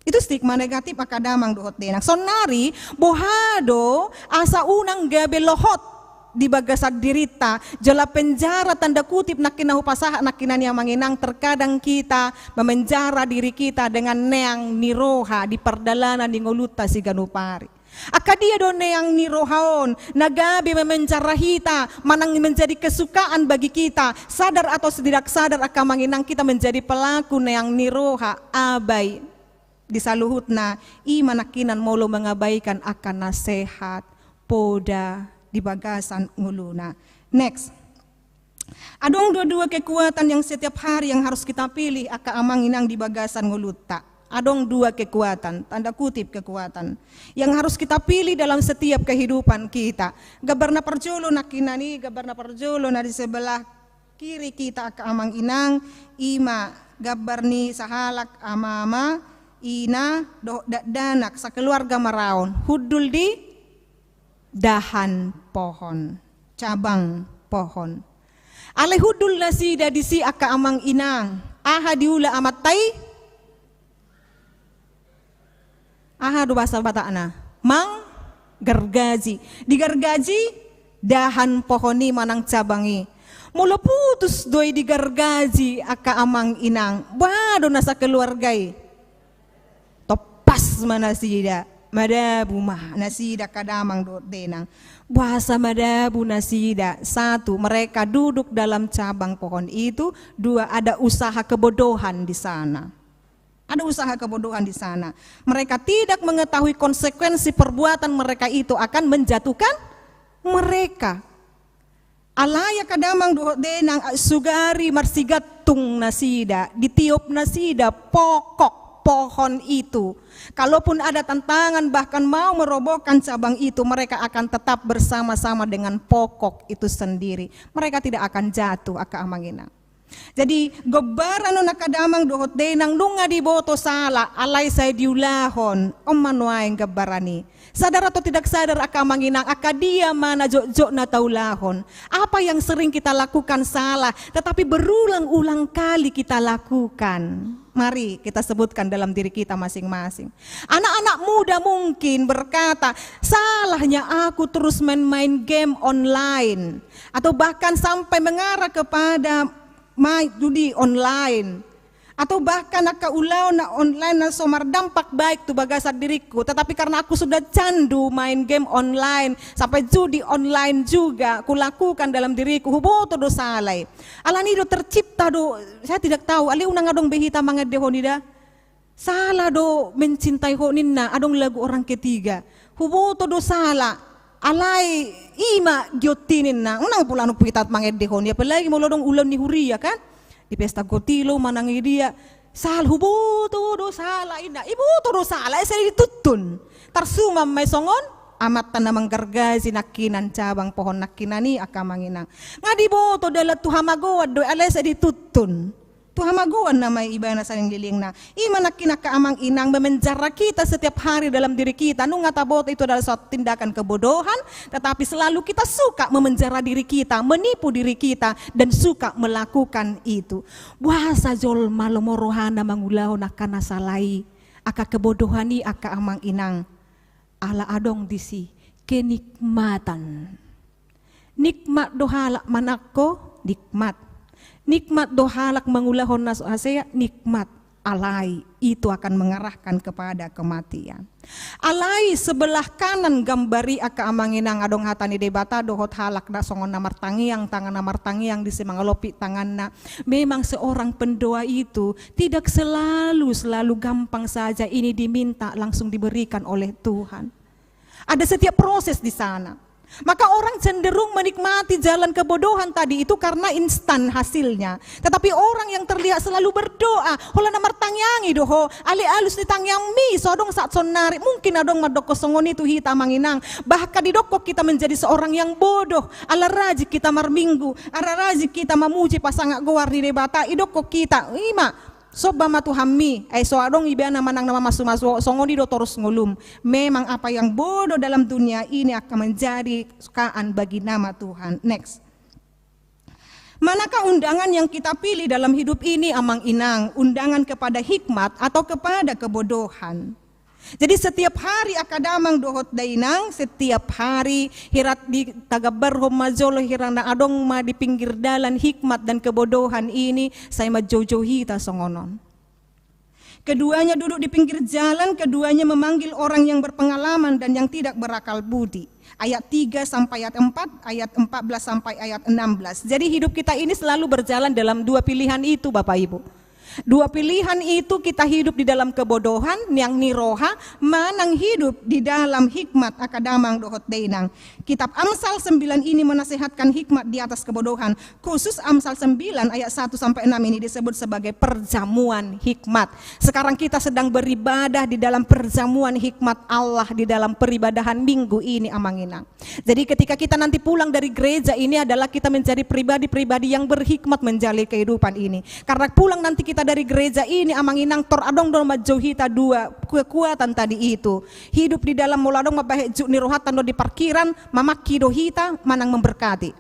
Itu stigma negatif akadamang dohot denang. Sonari bohado asa unang gabe lohot di bagasak dirita jala penjara tanda kutip nakinahu pasaha nakinanya manginang terkadang kita memenjara diri kita dengan neang niroha di perdalanan di ngoluta si ganupari. Akadia do neang nirohaon nagabi memenjara hita manang menjadi kesukaan bagi kita sadar atau tidak sadar akan manginang kita menjadi pelaku neang niroha abai disaluhutna ima nakinan molo mengabaikan akan nasihat poda di bagasan nguluna. Next. Adong dua-dua kekuatan yang setiap hari yang harus kita pilih aka amang inang di bagasan nguluta. Adong dua kekuatan, tanda kutip kekuatan yang harus kita pilih dalam setiap kehidupan kita. Gabarna perjolo nakinani, gabarna perjolo na di sebelah kiri kita aka amang inang ima gabarni sahalak amama ina do danak sa keluarga maraon hudul di dahan pohon, cabang pohon. Alehudul nasi dadisi aka amang inang. Aha diula amatai. Aha do bahasa Batakna. Mang gergaji. Digergaji dahan pohoni manang cabangi. Mula putus doi digargaji aka amang inang. Bado nasa keluargai. Topas manasida. Madabu mah nasida kadamang do denang. Bahasa madabu nasida. 1, mereka duduk dalam cabang pohon itu. 2, ada usaha kebodohan di sana. Ada usaha kebodohan di sana. Mereka tidak mengetahui konsekuensi perbuatan mereka itu akan menjatuhkan mereka. Alaya kadamang do denang sugari marsigatung nasida. Ditiup nasida pokok pohon itu. Kalaupun ada tantangan bahkan mau merobohkan cabang itu, mereka akan tetap bersama-sama dengan pokok itu sendiri. Mereka tidak akan jatuh aka amangina. Jadi gobaran nakadamang dohot denang nunga di boto sala alay say diulahon omanuaing gabarani. Sadar atau tidak sadar aka manginang aka dia mana jok na taulahon. Apa yang sering kita lakukan salah tetapi berulang-ulang kali kita lakukan. Mari kita sebutkan dalam diri kita masing-masing. Anak-anak muda mungkin berkata, salahnya aku terus main-main game online. Atau bahkan sampai mengarah kepada judi online. Atau bahkan nakaulau na online na somar dampak baik tu bagasar diriku. Tetapi karena aku sudah candu main game online, sampai judi online juga kulakukan dalam diriku, huboto do salay. Alani do tercipta do, saya tidak tahu, ali unang adong behita mga dehonida. Salah do mencintai honinna, adong lagu orang ketiga. Huboto do sala, alay ima giotinin na. Unang pula no pitat mga dehon, apalagi mo lodong ulan ni Huria kan? Di pesta gotilo manangi dia sal huboto do sala ina ibu do sala saya ditutun tarsumam may songon amat tanamang gargazi nakinan cabang pohon nakinani akamanginang ngadiboto dalat tuhamagoad do alay sa ditutun tuhamagoan na may iba na saling liling na ima nakinaka amang inang memenjara kita setiap hari dalam diri kita nung ngatabot itu adalah suatu tindakan kebodohan tetapi selalu kita suka memenjara diri kita menipu diri kita dan suka melakukan itu bahasa jol malomorohana mangulaho nakana salai aka kebodohani aka amang inang ala adong disi kenikmatan nikmat dohala manakko nikmat dohalak mangulahon nas asea nikmat alai itu akan mengarahkan kepada kematian. Alai sebelah kanan gambari aka amanginang adong hatani debata dohot halak da songon namar tangiang tangan namar tangiang di semangalopi tanganna. Memang seorang pendoa itu tidak selalu gampang saja ini diminta langsung diberikan oleh Tuhan. Ada setiap proses di sana. Maka orang cenderung menikmati jalan kebodohan tadi itu karena instan hasilnya. Tetapi orang yang terlihat selalu berdoa, hola namar tangyangi doho, ali alus ni tangyang mi, so adong saat sonari, mungkin adong madoko songon itu hita manginang. Bahkan di doko kita menjadi seorang yang bodoh, ala raji kita marminggu, ala raji kita memuji pasangan goar di debata, idoko kita, ima. Soba matu hammi, so adong ibana manang nama masu songoni do terus ngulum. Memang apa yang bodoh dalam dunia ini akan menjadi sukaan bagi nama Tuhan. Next. Manakah undangan yang kita pilih dalam hidup ini amang inang? Undangan kepada hikmat atau kepada kebodohan? Jadi setiap hari akadamang dohot dainang, setiap hari hirat di tagabar homazolo hirang na adong ma di pinggir dalan hikmat dan kebodohan ini saya majojohi ta songonon. Keduanya duduk di pinggir jalan, keduanya memanggil orang yang berpengalaman dan yang tidak berakal budi. Ayat 3 sampai ayat 4, ayat 14 sampai ayat 16. Jadi hidup kita ini selalu berjalan dalam dua pilihan itu Bapak Ibu. Dua pilihan itu kita hidup di dalam kebodohan yang niroha, manang hidup di dalam hikmat akadamang dohot deinang. Kitab Amsal 9 ini menasehatkan hikmat di atas kebodohan. Khusus Amsal 9 ayat 1 sampai 6 ini disebut sebagai perjamuan hikmat. Sekarang kita sedang beribadah di dalam perjamuan hikmat Allah di dalam peribadahan minggu ini amanginang. Jadi ketika kita nanti pulang dari gereja ini adalah kita menjadi pribadi-pribadi yang berhikmat menjalani kehidupan ini. Karena pulang nanti kita dari gereja ini amanginang tor adong don majohita dua kekuatan tadi itu. Hidup di dalam muladong mabahe juk nirohatan do di parkiran mamaki dohita manang memberkati.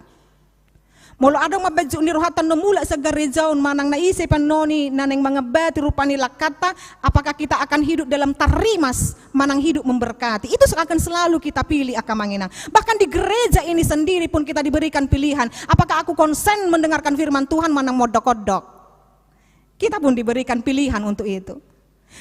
Molo adong mabadyo ni rohatan no mula sa garejaon manang naisipan noni naneng mga bati rupani lakata, apakah kita akan hidup dalam tarimas manang hidup memberkati. Itu akan selalu kita pilih akamanginang. Bahkan di gereja ini sendiri pun kita diberikan pilihan, apakah aku konsen mendengarkan firman Tuhan manang modok-kodok. Kita pun diberikan pilihan untuk itu.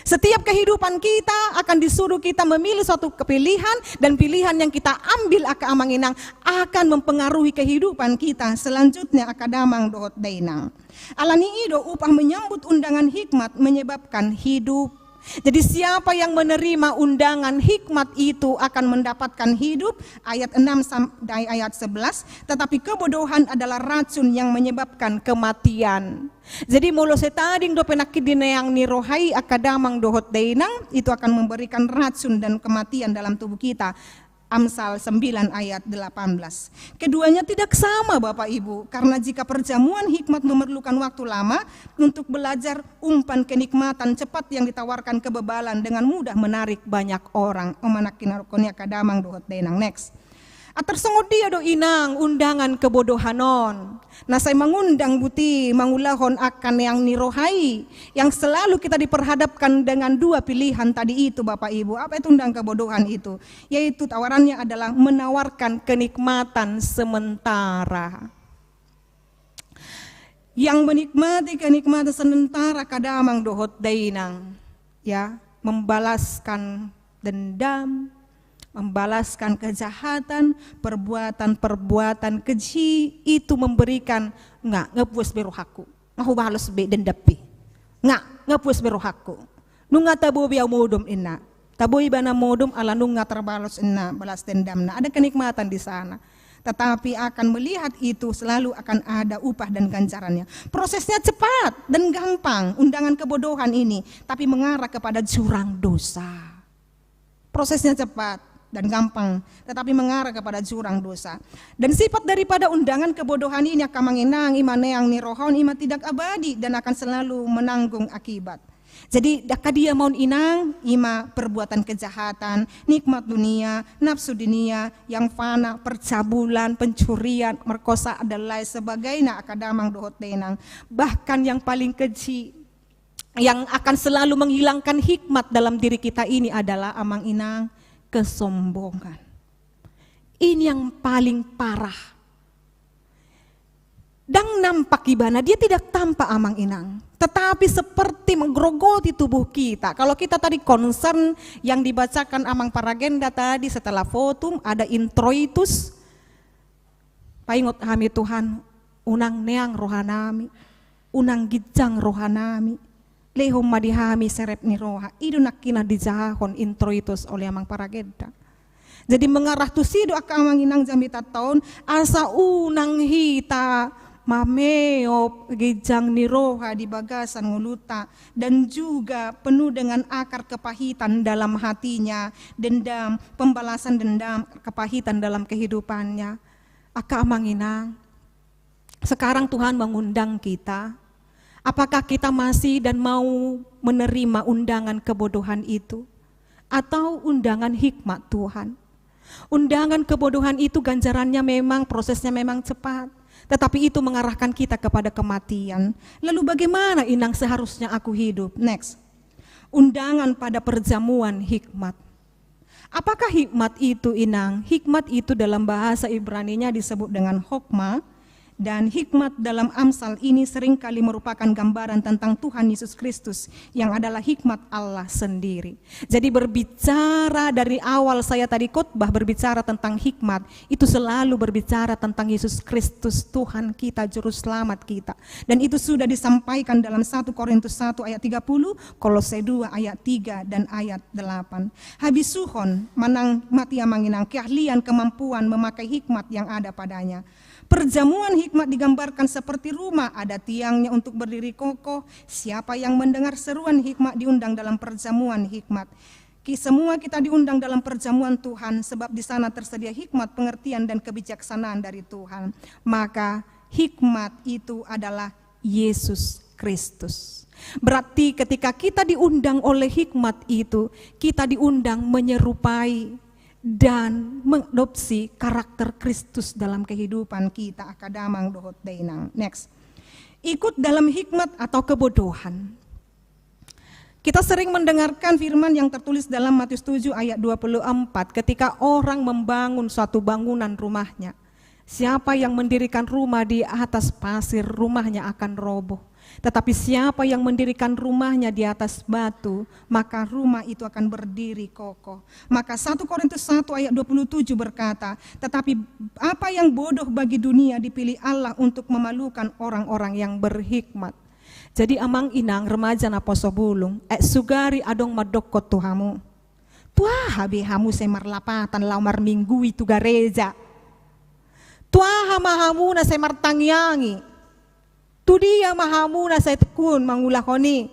Setiap kehidupan kita akan disuruh kita memilih suatu kepilihan, dan pilihan yang kita ambil akamanginang akan mempengaruhi kehidupan kita selanjutnya akadamang dohot dainang. Alani ido upah menyambut undangan hikmat menyebabkan hidup. Jadi siapa yang menerima undangan hikmat itu akan mendapatkan hidup, ayat 6 sampai ayat 11, tetapi kebodohan adalah racun yang menyebabkan kematian. Jadi mulu setading do penakit dinayang ni rohai akadamang dohot dainang, itu akan memberikan racun dan kematian dalam tubuh kita. Amsal 9 ayat 18. Keduanya tidak sama Bapak Ibu, karena jika perjamuan hikmat memerlukan waktu lama untuk belajar, umpan kenikmatan cepat yang ditawarkan kebebalan dengan mudah menarik banyak orang. Omanakin arkonia kadamang dohot dainang. Next. Atersongod dia do inang undangan kebodohanon. Nah saya mengundang buti mangulahon akan yang nirohai, yang selalu kita diperhadapkan dengan dua pilihan tadi itu Bapak Ibu. Apa itu undang kebodohan itu? Yaitu tawarannya adalah menawarkan kenikmatan sementara. Yang menikmati kenikmatan sementara kadamang dohot dainang, ya, membalaskan dendam, membalaskan kejahatan, perbuatan-perbuatan keji itu memberikan ngepuas berohaku, balos be dendapi, ngepuas berohaku, nunga tabo biau modum ina, tabo ibana modum ala nunga terbalos ina balas dendam. Ada kenikmatan di sana, tetapi akan melihat itu selalu akan ada upah dan ganjarannya. Prosesnya cepat dan gampang undangan kebodohan ini, tapi mengarah kepada jurang dosa. Prosesnya cepat dan gampang, tetapi mengarah kepada jurang dosa. Dan sifat daripada undangan kebodohan ini akan menginang imaneang nirohon ima tidak abadi dan akan selalu menanggung akibat. Jadi dia mau inang ima perbuatan kejahatan, nikmat dunia, nafsu dunia yang fana, percabulan, pencurian, merkosa adalah sebagainya akadamang dohot tenang. Bahkan yang paling keji yang akan selalu menghilangkan hikmat dalam diri kita ini adalah amang inang kesombongan. Ini yang paling parah. Dan nampak ibana, dia tidak tampak amang inang, tetapi seperti menggerogoti tubuh kita. Kalau kita tadi concern yang dibacakan amang paragenda tadi setelah votum, ada introitus, paingot kami Tuhan, unang neang rohanami, unang gijang rohanami, lehom madihami serep ni roha, itu nakina dijahon introitus oleh amang paragenda. Jadi mengarah tu sido akamang inang jambita tahun, asa unang hita, mameo gijang ni roha di bagasan nguluta, dan juga penuh dengan akar kepahitan dalam hatinya, dendam, pembalasan dendam, kepahitan dalam kehidupannya. Akamang inang, sekarang Tuhan mengundang kita. Apakah kita masih dan mau menerima undangan kebodohan itu? Atau undangan hikmat Tuhan? Undangan kebodohan itu ganjarannya memang, prosesnya memang cepat, tetapi itu mengarahkan kita kepada kematian. Lalu bagaimana inang seharusnya aku hidup? Next, undangan pada perjamuan hikmat. Apakah hikmat itu inang? Hikmat itu dalam bahasa Ibraninya disebut dengan hokmah. Dan hikmat dalam Amsal ini seringkali merupakan gambaran tentang Tuhan Yesus Kristus yang adalah hikmat Allah sendiri. Jadi berbicara dari awal saya tadi khotbah berbicara tentang hikmat, itu selalu berbicara tentang Yesus Kristus Tuhan kita, Juru Selamat kita. Dan itu sudah disampaikan dalam 1 Korintus 1 ayat 30, Kolose 2 ayat 3 dan ayat 8. Habisuhon manang mati amanginang keahlian kemampuan memakai hikmat yang ada padanya. Perjamuan hikmat digambarkan seperti rumah, ada tiangnya untuk berdiri kokoh. Siapa yang mendengar seruan hikmat diundang dalam perjamuan hikmat. Semua kita diundang dalam perjamuan Tuhan, sebab di sana tersedia hikmat, pengertian dan kebijaksanaan dari Tuhan. Maka hikmat itu adalah Yesus Kristus. Berarti ketika kita diundang oleh hikmat itu, kita diundang menyerupai dan mengadopsi karakter Kristus dalam kehidupan kita akadamang dohot dainang. Next. Ikut dalam hikmat atau kebodohan. Kita sering mendengarkan firman yang tertulis dalam Matius 7 ayat 24 ketika orang membangun suatu bangunan rumahnya. Siapa yang mendirikan rumah di atas pasir, rumahnya akan roboh. Tetapi siapa yang mendirikan rumahnya di atas batu, maka rumah itu akan berdiri kokoh. Maka 1 Korintus 1 ayat 27 berkata, tetapi apa yang bodoh bagi dunia dipilih Allah untuk memalukan orang-orang yang berhikmat. Jadi amang inang remaja na poso bulung, sugari adong madokot tuhamu. Tuah habi hamu semar lapatan laumar minggu itu gareja. Tuah mahamu na semar tangyangi. Tu dia mahamu na saya tekun mangulahoni.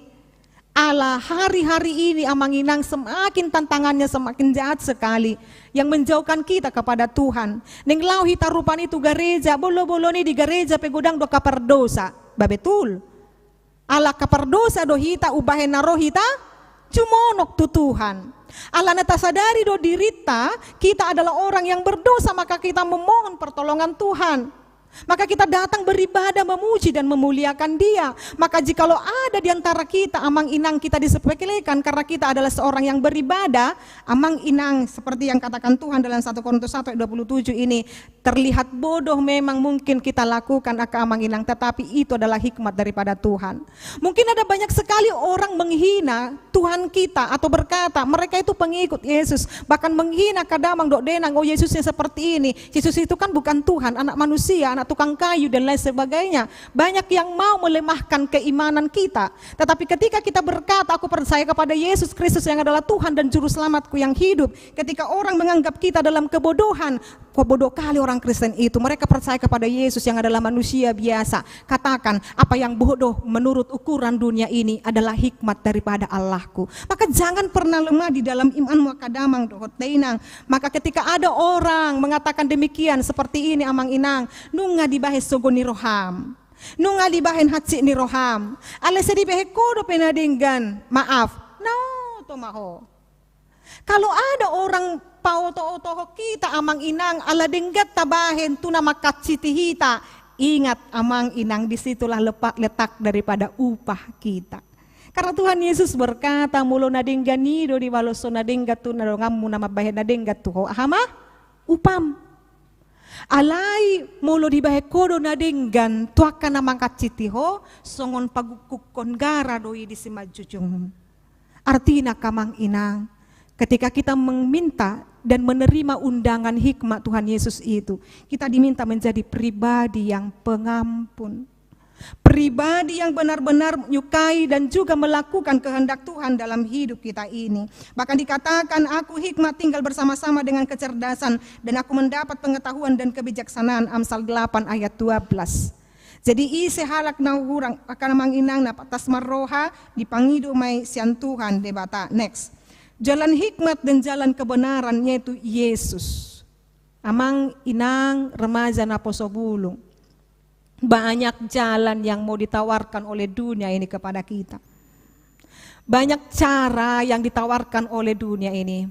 Ala hari-hari ini amang inang semakin tantangannya semakin jahat sekali. Yang menjauhkan kita kepada Tuhan. Neng lau hita rupan itu gereja, bolo-bolo ni di gereja pegodang do kapardosa. Babetul. Ala kapardosa do hita ubahen naro hita, cumonok tu Tuhan. Ala neta sadari do dirita, kita adalah orang yang berdosa, maka kita memohon pertolongan Tuhan. Maka kita datang beribadah, memuji dan memuliakan Dia. Maka jikalau ada di antara kita amang inang kita disepelekan karena kita adalah seorang yang beribadah, amang inang seperti yang katakan Tuhan dalam 1 Korintus 1 ayat 27 ini, terlihat bodoh memang mungkin kita lakukan amang inang, tetapi itu adalah hikmat daripada Tuhan. Mungkin ada banyak sekali orang menghina Tuhan kita atau berkata mereka itu pengikut Yesus, bahkan menghina kadamang dok denang, oh Yesusnya seperti ini. Yesus itu kan bukan Tuhan, anak manusia, anak tukang kayu dan lain sebagainya. Banyak yang mau melemahkan keimanan kita. Tetapi ketika kita berkata aku percaya kepada Yesus Kristus yang adalah Tuhan dan juru selamatku yang hidup, ketika orang menganggap kita dalam kebodohan, kok bodoh kali orang Kristen itu, mereka percaya kepada Yesus yang adalah manusia biasa. Katakan apa yang bodoh menurut ukuran dunia ini adalah hikmat daripada Allahku. Maka jangan pernah lemah di dalam imanmu kadamang dohot teinang. Maka ketika ada orang mengatakan demikian seperti ini amang inang, nunga dibahas sogo ni roham, nunga dibahen hatsi ni roham, ala sedibehe kodo penadinggan, maaf, no tomaho. Kalau ada orang pauto-otoho kita amang inang ala denggat tabahen tuna makatsitihita, ingat amang inang disitulah letak daripada upah kita. Karena Tuhan Yesus berkata mulo nadenggan nido di waloso nadenggat tu nadongamu nama bahen nadenggat tu ho ahama upam. Alai mulo di bahe kodo nadenggan tuaka namang kacitiho songon pagukukon gara doi di simajujung. Artinya kamang inang, ketika kita meminta dan menerima undangan hikmat Tuhan Yesus itu, kita diminta menjadi pribadi yang pengampun, pribadi yang benar-benar menyukai dan juga melakukan kehendak Tuhan dalam hidup kita ini. Bahkan dikatakan aku hikmat tinggal bersama-sama dengan kecerdasan dan aku mendapat pengetahuan dan kebijaksanaan. Amsal 8 ayat 12. Jadi isi halak na hurang akan manginang na patas maroha dipangido may sian Tuhan debata. Next. Jalan hikmat dan jalan kebenaran yaitu Yesus. Amang inang remaja na posobulung. Banyak jalan yang mau ditawarkan oleh dunia ini kepada kita. Banyak cara yang ditawarkan oleh dunia ini.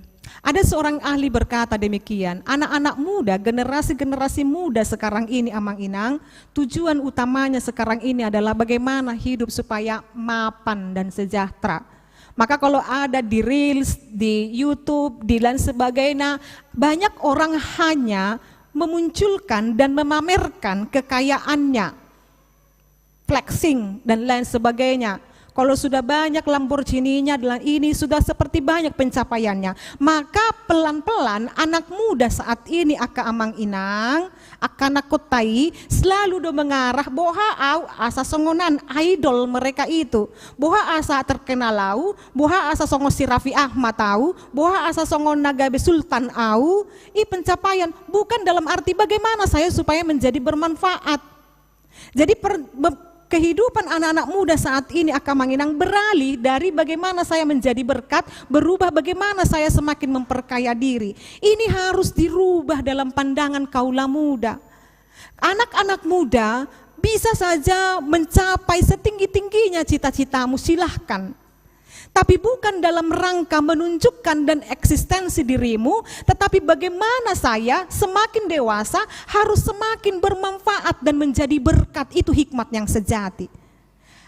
Ada seorang ahli berkata demikian, anak-anak muda, generasi-generasi muda sekarang ini amang inang, tujuan utamanya sekarang ini adalah bagaimana hidup supaya mapan dan sejahtera. Maka kalau ada di Reels, di YouTube, di lain sebagainya, banyak orang hanya memunculkan dan memamerkan kekayaannya, flexing dan lain sebagainya. Kalau sudah banyak Lamborghini-nya dan ini sudah seperti banyak pencapaiannya, maka pelan-pelan anak muda saat ini aka amang inang, akan nakotai selalu do mengarah boha au asa songonan idol mereka itu. Boha asa terkenal au, boha asa songo si Raffi Ahmad au, boha asa songo Nagabe Sultan au. Pencapaian bukan dalam arti bagaimana saya supaya menjadi bermanfaat. Jadi kehidupan anak-anak muda saat ini akan menginang beralih dari bagaimana saya menjadi berkat, berubah bagaimana saya semakin memperkaya diri. Ini harus dirubah dalam pandangan kaula muda. Anak-anak muda bisa saja mencapai setinggi-tingginya cita-citamu, silahkan. Tapi bukan dalam rangka menunjukkan dan eksistensi dirimu, tetapi bagaimana saya semakin dewasa harus semakin bermanfaat dan menjadi berkat. Itu hikmat yang sejati.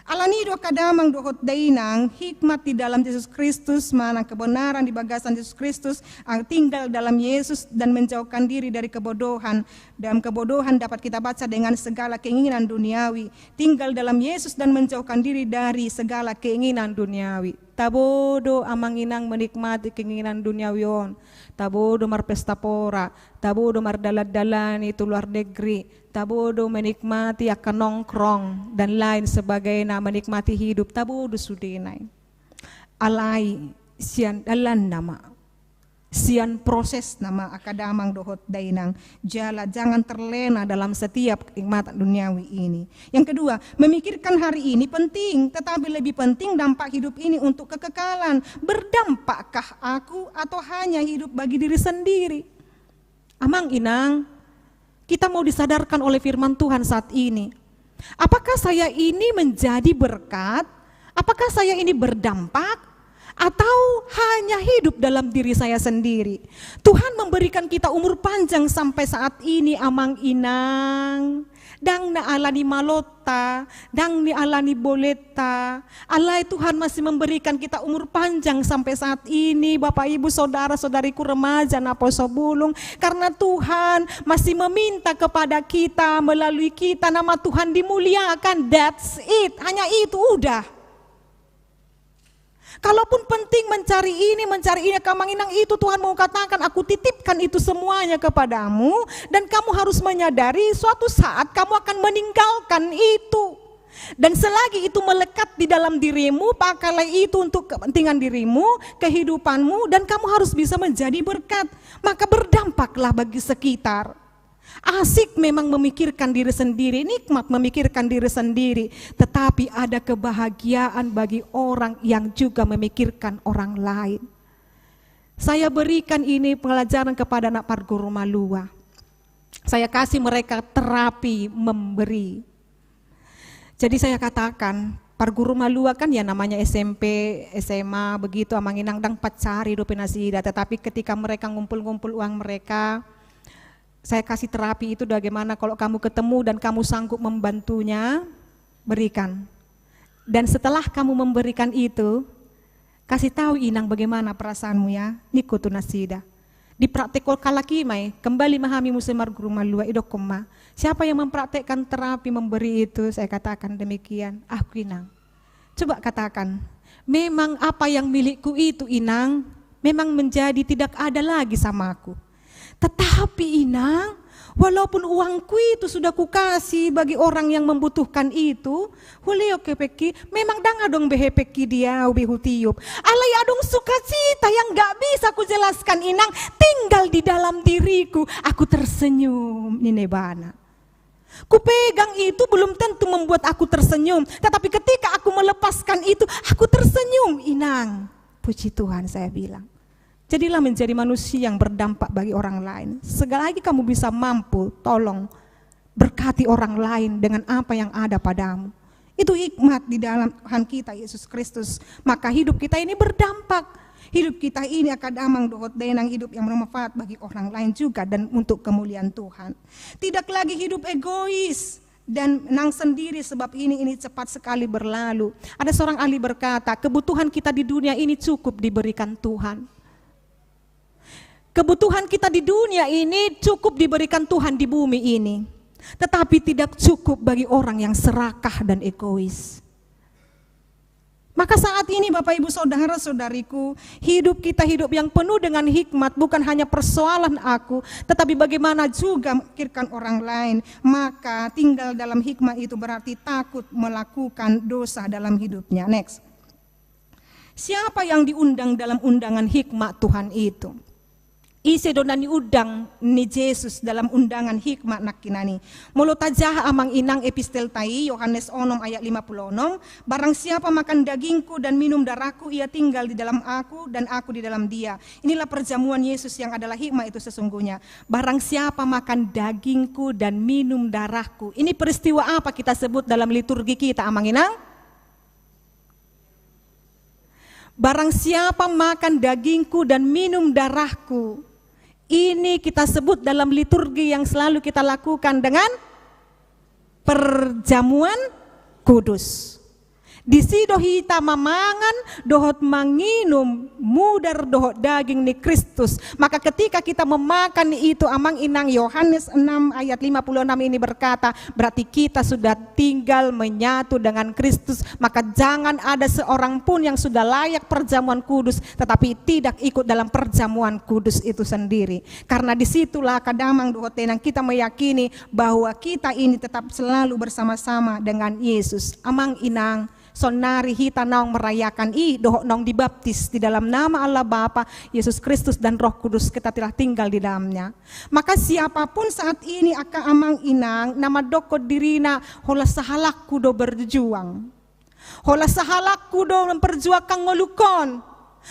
Alani do kadamang dohot dainang hikmat di dalam Yesus Kristus, mana kebenaran di bagasan Yesus Kristus, tinggal dalam Yesus dan menjauhkan diri dari kebodohan. Dalam kebodohan dapat kita baca dengan segala keinginan duniawi. Tinggal dalam Yesus dan menjauhkan diri dari segala keinginan duniawi. Tabodo amang inang menikmati keinginan duniawion. Tabodo marpesta pora, tabodo mardalat-dalan itu luar negeri, tabodo menikmati akan nongkrong dan lain sebagainya, menikmati hidup, tabodo sudinay. Alay sian dalan nama, sian proses nama akadamang dohot dainang jala, jangan terlena dalam setiap nikmat duniawi ini. Yang kedua, memikirkan hari ini penting, tetapi lebih penting dampak hidup ini untuk kekekalan. Berdampakkah aku atau hanya hidup bagi diri sendiri? Amang inang, kita mau disadarkan oleh firman Tuhan saat ini. Apakah saya ini menjadi berkat? Apakah saya ini berdampak? Atau hanya hidup dalam diri saya sendiri? Tuhan memberikan kita umur panjang sampai saat ini, amang inang. Dang na alani malota, dang ni alani boleta. Alai Tuhan masih memberikan kita umur panjang sampai saat ini, Bapak Ibu saudara-saudariku remaja napo sobulung. Karena Tuhan masih meminta kepada kita, melalui kita nama Tuhan dimuliakan. That's it, hanya itu udah. Kalaupun penting mencari ini, kamanginang itu, Tuhan mau katakan, aku titipkan itu semuanya kepadamu, dan kamu harus menyadari suatu saat kamu akan meninggalkan itu. Dan selagi itu melekat di dalam dirimu, pakailah itu untuk kepentingan dirimu, kehidupanmu, dan kamu harus bisa menjadi berkat. Maka berdampaklah bagi sekitar. Asik memang memikirkan diri sendiri, nikmat memikirkan diri sendiri, tetapi ada kebahagiaan bagi orang yang juga memikirkan orang lain. Saya berikan ini pelajaran kepada anak Parguru Malua. Saya kasih mereka terapi memberi. Jadi saya katakan, Parguru Malua kan ya namanya SMP, SMA begitu, amanginang dang pacari do penasida, tetapi ketika mereka ngumpul-ngumpul uang mereka, saya kasih terapi itu bagaimana kalau kamu ketemu dan kamu sanggup membantunya, berikan. Dan setelah kamu memberikan itu, kasih tahu inang bagaimana perasaanmu ya, niku tu nasida. Dipraktekol kalakimai, kembali memahami musimar guru malua idokoma. Siapa yang mempraktekkan terapi memberi itu, saya katakan demikian, aku inang. Coba katakan, memang apa yang milikku itu inang, memang menjadi tidak ada lagi sama aku. Tetapi inang, walaupun uangku itu sudah kukasih bagi orang yang membutuhkan itu, hulio kepeki, memang dang adong behepeki dia ubihutiup. Alai adong sukacita yang gak bisa ku jelaskan inang, tinggal di dalam diriku, aku tersenyum ninebana. Kupegang itu belum tentu membuat aku tersenyum, tetapi ketika aku melepaskan itu, aku tersenyum inang. Puji Tuhan saya bilang. Jadilah menjadi manusia yang berdampak bagi orang lain. Selagi kamu bisa mampu, tolong berkati orang lain dengan apa yang ada padamu. Itu hikmat di dalam Tuhan kita Yesus Kristus. Maka hidup kita ini berdampak. Hidup kita ini akan damang dohot denang, hidup yang bermanfaat bagi orang lain juga dan untuk kemuliaan Tuhan. Tidak lagi hidup egois dan menang sendiri, sebab ini cepat sekali berlalu. Ada seorang ahli berkata, kebutuhan kita di dunia ini cukup diberikan Tuhan. Kebutuhan kita di dunia ini cukup diberikan Tuhan di bumi ini. Tetapi tidak cukup bagi orang yang serakah dan egois. Maka saat ini Bapak Ibu Saudara-saudariku, hidup kita hidup yang penuh dengan hikmat, bukan hanya persoalan aku, tetapi bagaimana juga memikirkan orang lain. Maka tinggal dalam hikmat itu berarti takut melakukan dosa dalam hidupnya. Next. Siapa yang diundang dalam undangan hikmat Tuhan itu? Ise donani udang ni Yesus dalam undangan hikmat nakinani. Mulut tajah amang inang epistel tai Yohanes 6 ayat 56. Barang siapa makan dagingku dan minum darahku, ia tinggal di dalam aku dan aku di dalam dia. Inilah perjamuan Yesus yang adalah hikmat itu sesungguhnya. Barang siapa makan dagingku dan minum darahku. Ini peristiwa apa kita sebut dalam liturgi kita amang inang? Barang siapa makan dagingku dan minum darahku, ini kita sebut dalam liturgi yang selalu kita lakukan dengan perjamuan kudus. Di sido hita mamangan dohot manginum mudar dohot daging ni Kristus. Maka ketika kita memakan itu, amang inang Yohanes 6 ayat 56 ini berkata, berarti kita sudah tinggal menyatu dengan Kristus. Maka jangan ada seorang pun yang sudah layak perjamuan kudus tetapi tidak ikut dalam perjamuan kudus itu sendiri. Karena disitulah kadamang dohot tenang kita meyakini bahwa kita ini tetap selalu bersama-sama dengan Yesus. Amang inang sonari hita naong merayakan dohok naong dibaptis di dalam nama Allah Bapa, Yesus Kristus dan Roh Kudus, kita telah tinggal di dalamnya. Maka siapapun saat ini aka amang inang nama doko dirina hola sahalak kudo berjuang, hola sahalak kudo memperjuangkan ngolukon,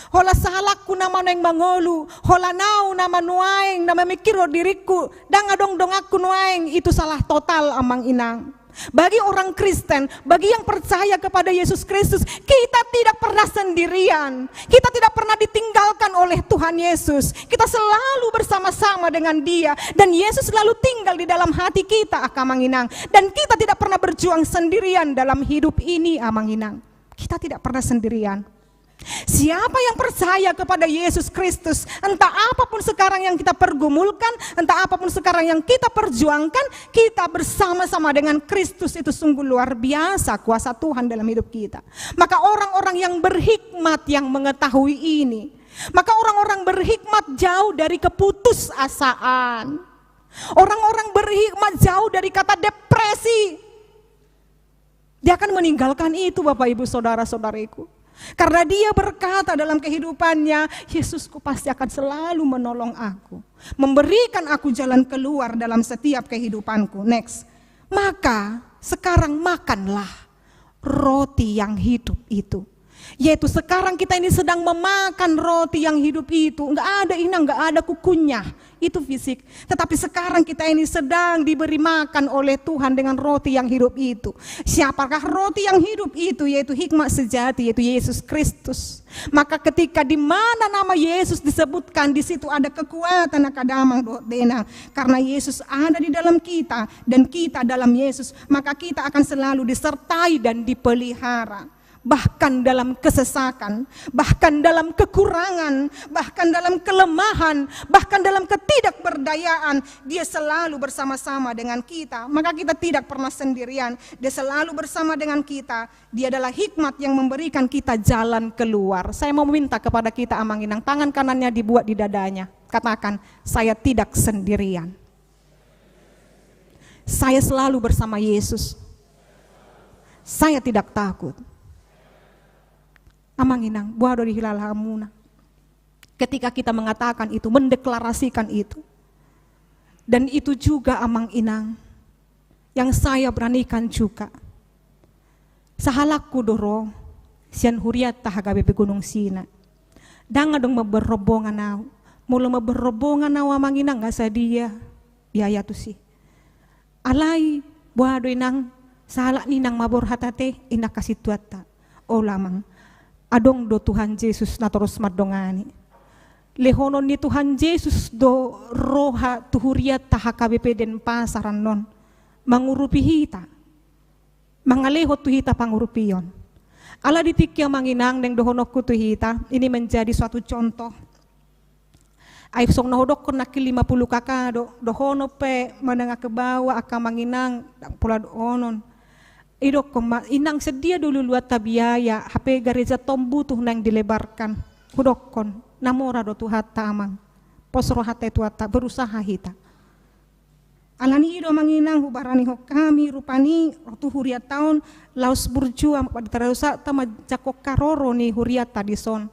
hola sahalak ku nama neng mangolu, hola nau nama nuaing nama mikiro diriku dangadong dong aku nuaing, itu salah total amang inang. Bagi orang Kristen, bagi yang percaya kepada Yesus Kristus, kita tidak pernah sendirian. Kita tidak pernah ditinggalkan oleh Tuhan Yesus. Kita selalu bersama-sama dengan Dia, dan Yesus selalu tinggal di dalam hati kita, Amanginang. Dan kita tidak pernah berjuang sendirian dalam hidup ini, Amanginang. Kita tidak pernah sendirian. Siapa yang percaya kepada Yesus Kristus, entah apapun sekarang yang kita pergumulkan, entah apapun sekarang yang kita perjuangkan, kita bersama-sama dengan Kristus. Itu sungguh luar biasa kuasa Tuhan dalam hidup kita. Maka orang-orang yang berhikmat yang mengetahui ini, maka orang-orang berhikmat jauh dari keputusasaan. Orang-orang berhikmat jauh dari kata depresi. Dia akan meninggalkan itu, Bapak Ibu Saudara-saudariku. Karena dia berkata dalam kehidupannya, Yesusku pasti akan selalu menolong aku, memberikan aku jalan keluar dalam setiap kehidupanku. Next, maka sekarang makanlah roti yang hidup itu. Yaitu sekarang kita ini sedang memakan roti yang hidup itu. Enggak ada inang, enggak ada kukunya, itu fisik. Tetapi sekarang kita ini sedang diberi makan oleh Tuhan dengan roti yang hidup itu. Siapakah roti yang hidup itu? Yaitu hikmat sejati, yaitu Yesus Kristus. Maka ketika di mana nama Yesus disebutkan, di situ ada kekuatan akadamang dodenang. Karena Yesus ada di dalam kita dan kita dalam Yesus, maka kita akan selalu disertai dan dipelihara. Bahkan dalam kesesakan, bahkan dalam kekurangan, bahkan dalam kelemahan, bahkan dalam ketidakberdayaan, Dia selalu bersama-sama dengan kita. Maka kita tidak pernah sendirian. Dia selalu bersama dengan kita. Dia adalah hikmat yang memberikan kita jalan keluar. Saya mau minta kepada kita, Amanginang, tangan kanannya dibuat di dadanya. Katakan, saya tidak sendirian. Saya selalu bersama Yesus. Saya tidak takut. Amanginang, buado di hilal hamuna. Ketika kita mengatakan itu, mendeklarasikan itu. Dan itu juga Amanginang, yang saya beranikan juga. Sahalak kudoro, sian huriat tahagabe Gunung Sina. Danga dong maberobongan nau. Mula maberobongan nau Amanginang, gak sadia. Ya tu sih. Alay, buado inang, sahalak ninang mabor hatate, inak kasih tuata. Oh lamang. Adong do Tuhan Yesus na terus madongani. Lehonon ni Tuhan Yesus do roha tuhuriat tahakabepe den pasaran non. Mangurupi hita. Mangaleho tu hita pangurupion. Ala ditik yang manginang neng dohonok tu hita. Ini menjadi suatu contoh. Ay song nahodok ko nakil 50 kakado. Dohono pe menengah ke bawah aka manginang pula dohonon. Idok inang sedia dulu luat tabiaya HP gereja tombutuh nang dilebarkan hudokon namora do tuhat tamang posro hate tuata berusaha hita alani ido manginang hubarani ho kami rupani waktu huriat tahun laus berjuang pada terusa tama jakok karoro ni huriat tadison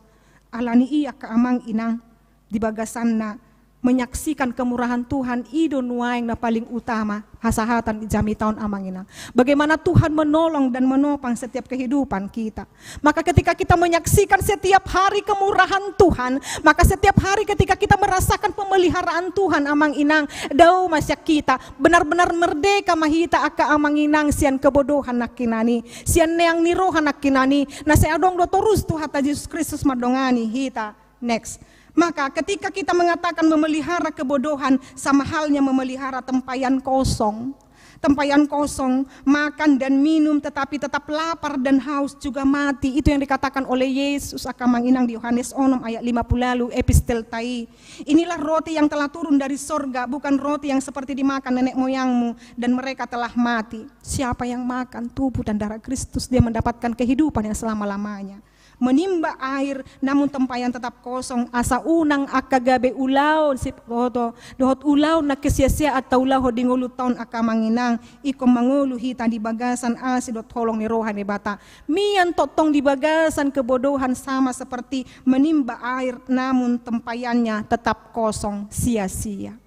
alani iya ka amang inang di bagasanna menyaksikan kemurahan Tuhan ido nuaing na paling utama hasahatan di jami tahun amang inang. Bagaimana Tuhan menolong dan menopang setiap kehidupan kita. Maka ketika kita menyaksikan setiap hari kemurahan Tuhan, maka setiap hari ketika kita merasakan pemeliharaan Tuhan amang inang, dau masyak kita benar-benar merdeka mahita aka amang inang sian kebodohan nakinani, sian neang nirohan nakinani, na seadong do terus Tuhan Yesus Kristus madongani hita. Next. Maka ketika kita mengatakan memelihara kebodohan, sama halnya memelihara tempayan kosong. Tempayan kosong, makan dan minum tetapi tetap lapar dan haus juga mati. Itu yang dikatakan oleh Yesus akan manginang di Yohanes 6 ayat 50 lalu epistel tai. Inilah roti yang telah turun dari sorga, bukan roti yang seperti dimakan nenek moyangmu dan mereka telah mati. Siapa yang makan tubuh dan darah Kristus, dia mendapatkan kehidupan yang selama-lamanya. Menimba air namun tempayan tetap kosong, asa unang akagabe ulaw si foto dohot ulaw na kesia-sia atau ulaw dingulu taon aka manginang iko mangulu hita di bagasan asi dot holong ni rohan ni bata mian totong di bagasan kebodohan sama seperti menimba air namun tempayannya tetap kosong sia-sia.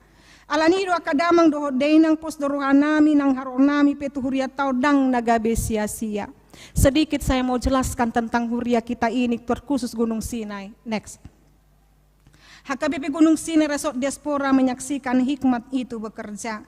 Alanido akadamang dohot dainang pos dorohanami nang haronami petuhuria tau dang nagabe sia-sia. Sedikit saya mau jelaskan tentang huria kita ini terkhusus Gunung Sinai. Next. HKBP Gunung Sinai Resort Diaspora menyaksikan hikmat itu bekerja.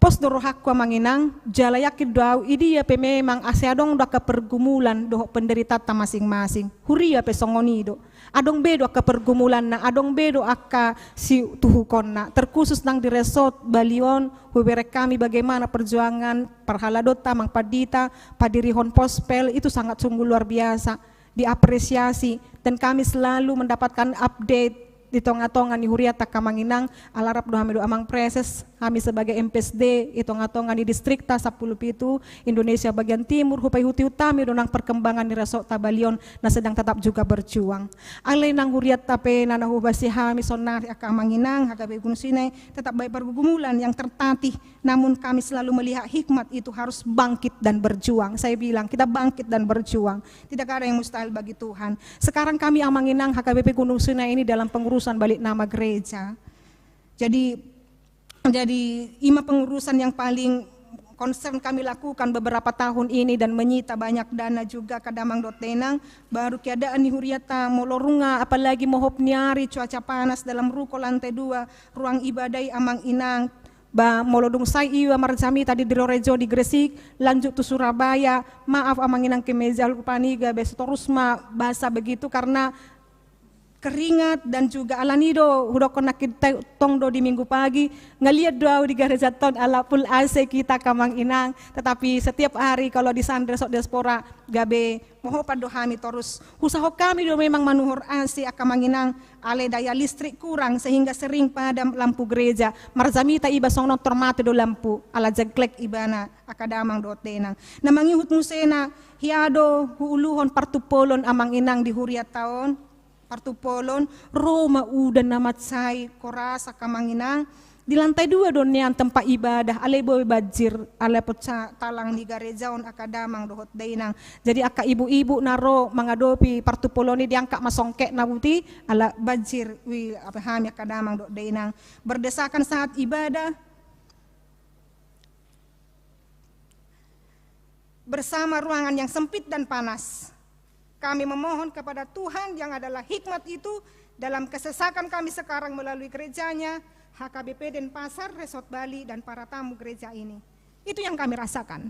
Pos dorohakwa manginang, jalayakid doau idi ya pe memang aseadong doa kepergumulan doh penderita ta masing-masing. Huria pe songonido. Adong bedo aka pergumulan na, adong bedo aka si tuhukon na. Terkhusus nang di resort Balion, huberek kami bagaimana perjuangan perhaladot tamang padita, padirihon pospel itu sangat sungguh luar biasa. Diapresiasi dan kami selalu mendapatkan update di tonga-tonga ni huria takamanginang alarap doa medo amang preses kami sebagai MPSD itonga-tonga ni distrik ta 10 pitu Indonesia bagian timur hupai huti utami donang perkembangan ni Resort Tabalion na sedang tetap juga berjuang. Alay nang huria tape na nahubasi hami sonari akamanginang hagabe Gunung Sinai tetap baik pergumulan yang tertatih, namun kami selalu melihat hikmat itu harus bangkit dan berjuang. Saya bilang kita bangkit dan berjuang, tidak ada yang mustahil bagi Tuhan. Sekarang kami amanginang HKBP Gunung Sinai ini dalam pengurusan balik nama gereja. Jadi ima pengurusan yang paling concern kami lakukan beberapa tahun ini dan menyita banyak dana juga kadamang dotenang baru keadaan ni huriata molorunga apalagi mohop niari cuaca panas dalam ruko lantai 2 ruang ibadah amang inang ba molodung sai iwa marjami tadi di Lorejo di Gresik lanjut ke Surabaya. Maaf amang inang kemeja lupaniga besok terus bahasa begitu karena keringat dan juga alanido udah kena kita tongdo di minggu pagi ngeliat doa di gereja ton ala pul AC kita kamang inang, tetapi setiap hari kalau di Sandra Resort Diaspora gabe moho padohami terus usaha kami do memang manuhur AC akamang inang ale daya listrik kurang sehingga sering padam lampu gereja marzamita iba song termati do lampu ala jagklek ibana akadamang do tenang na mangihut musena hiado huuluhon partupolon amang inang di huria taon partupolon Roma udan namatsai korasa kamanginang di lantai 2 donian tempat ibadah ale boy bajir ale pecah talang di garejaon akadamang dohot dainang. Jadi aka ibu-ibu naro mengadopi partupoloni diangkat masongkek nabuti ala bajir wi apa hami akadamang dohot dainang berdesakan saat ibadah bersama ruangan yang sempit dan panas. Kami memohon kepada Tuhan yang adalah hikmat itu dalam kesesakan kami sekarang melalui gerejanya, HKBP Denpasar, Resort Bali, dan para tamu gereja ini. Itu yang kami rasakan.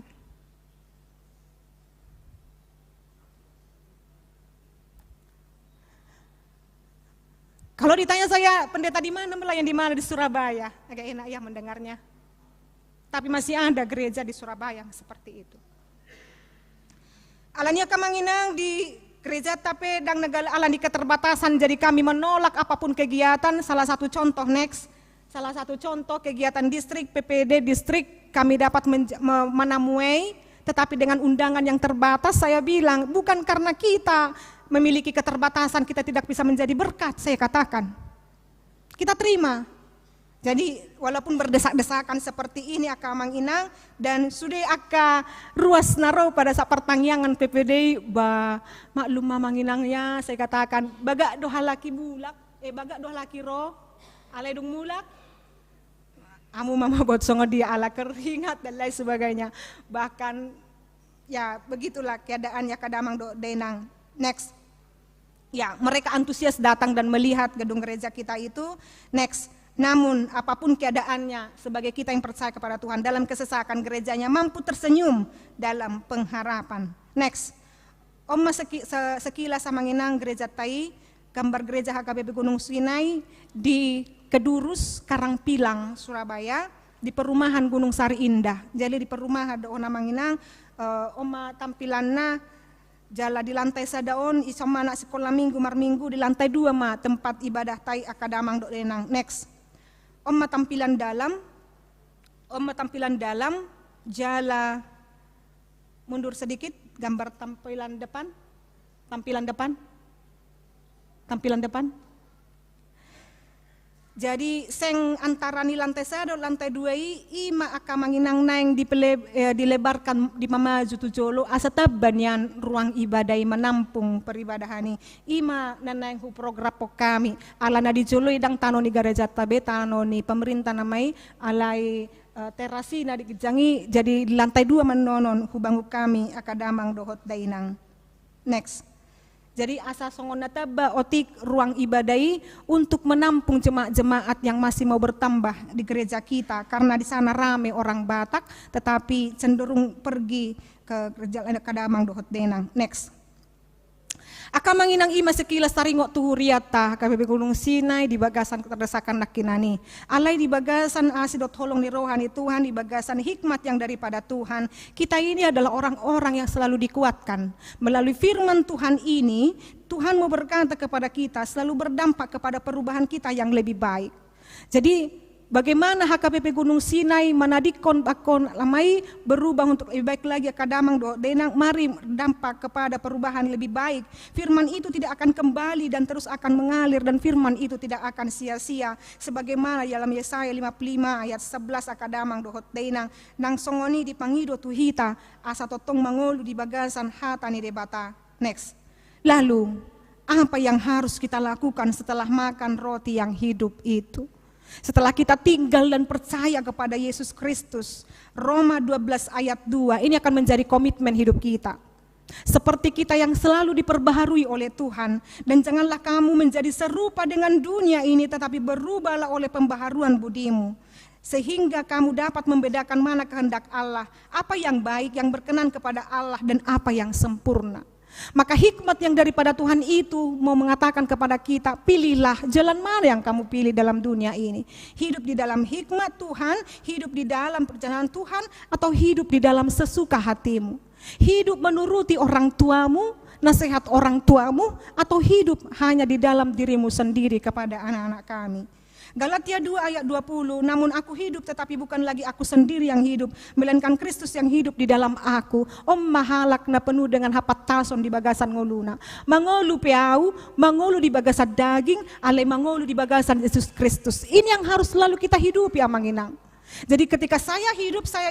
Kalau ditanya saya, pendeta di mana, melayan di mana? Di Surabaya. Agak enak ya mendengarnya. Tapi masih ada gereja di Surabaya yang seperti itu. Alanya kamanginang di gereja tapi dang negala alan di keterbatasan, jadi kami menolak apapun kegiatan. Salah satu contoh salah satu contoh kegiatan distrik PPD distrik kami dapat menamuai, tetapi dengan undangan yang terbatas. Saya bilang bukan karena kita memiliki keterbatasan kita tidak bisa menjadi berkat, saya katakan kita terima. Jadi walaupun berdesak-desakan seperti ini akamang inang dan sudah aka ruas naro pada saat pertangyangan PPD ba maklum mamang inangnya saya katakan baga doha laki bulak baga doha laki roh alai dung mulak, amu mama bot songo dia ala keringat dan lain sebagainya. Bahkan ya begitulah keadaannya kadamang do denang. Next. Ya, mereka antusias datang dan melihat gedung gereja kita itu. Next. Namun apapun keadaannya, sebagai kita yang percaya kepada Tuhan, dalam kesesakan gerejanya mampu tersenyum dalam pengharapan. Next. Oma sekilas samanginang gereja Tai, gambar gereja HKBP Gunung Sinai di Kedurus, Karangpilang, Surabaya, di perumahan Gunung Sari Indah. Jadi di perumahan do namanginang oma tampilanna jala di lantai sadaon isoma anak sekolah minggu marminggu di lantai 2 ma tempat ibadah Tai akadamang do denang. Next. Oma tampilan dalam jala mundur sedikit gambar tampilan depan. Jadi seng antara ni lantai 1 dan lantai 2 ima akamanginang naeng dilebarkan di mamaju tujolo asataban yan ruang ibadah menampung peribadahan ima nanaeng hu program kami ala na di jolo idang tano ni gereja tabe tano ni pemerintah namai alai terasi na dijangi jadi di lantai 2 menonon hubangu kami akadamang dohot dainang. Next. Jadi asa songon nataba otik ruang ibadai untuk menampung jemaat-jemaat yang masih mau bertambah di gereja kita karena di sana rame orang Batak tetapi cenderung pergi ke gereja kadamang dohot denang. Next. Akamanginang ima sekilas taringok tuhuriata KBP Gunung Sinai di bagasan keterdesakan nakinani. Alai di bagasan asidot holong ni rohani Tuhan, di bagasan hikmat yang daripada Tuhan. Kita ini adalah orang-orang yang selalu dikuatkan. Melalui firman Tuhan ini, Tuhan mau berkata kepada kita selalu berdampak kepada perubahan kita yang lebih baik. Jadi bagaimana HKBP Gunung Sinai manadikon bakon lamai berubah untuk lebih baik lagi kadamang do denang mari dampak kepada perubahan lebih baik. Firman itu tidak akan kembali dan terus akan mengalir dan firman itu tidak akan sia-sia sebagaimana dalam Yesaya 55 ayat 11 akadamang do denang nang songoni dipangido tuhita asa totong mangolu di bagasan hatani debata. Next. Lalu apa yang harus kita lakukan setelah makan roti yang hidup itu? Setelah kita tinggal dan percaya kepada Yesus Kristus, Roma 12 ayat 2, ini akan menjadi komitmen hidup kita. Seperti kita yang selalu diperbaharui oleh Tuhan, dan janganlah kamu menjadi serupa dengan dunia ini, tetapi berubahlah oleh pembaharuan budimu, sehingga kamu dapat membedakan mana kehendak Allah, apa yang baik, yang berkenan kepada Allah, dan apa yang sempurna. Maka hikmat yang daripada Tuhan itu mau mengatakan kepada kita, pilihlah jalan mana yang kamu pilih dalam dunia ini. Hidup di dalam hikmat Tuhan, hidup di dalam perjalanan Tuhan, atau hidup di dalam sesuka hatimu. Hidup menuruti orang tuamu, nasihat orang tuamu, atau hidup hanya di dalam dirimu sendiri kepada anak-anak kami. Galatia 2 ayat 20, namun aku hidup tetapi bukan lagi aku sendiri yang hidup, melainkan Kristus yang hidup di dalam aku. Mahalak na penuh dengan hapat tason di bagasan ngoluna. Mangolu peau, mangolu di bagasan daging, ale mangolu di bagasan Yesus Kristus. Ini yang harus selalu kita hidupi amanginang. Jadi ketika saya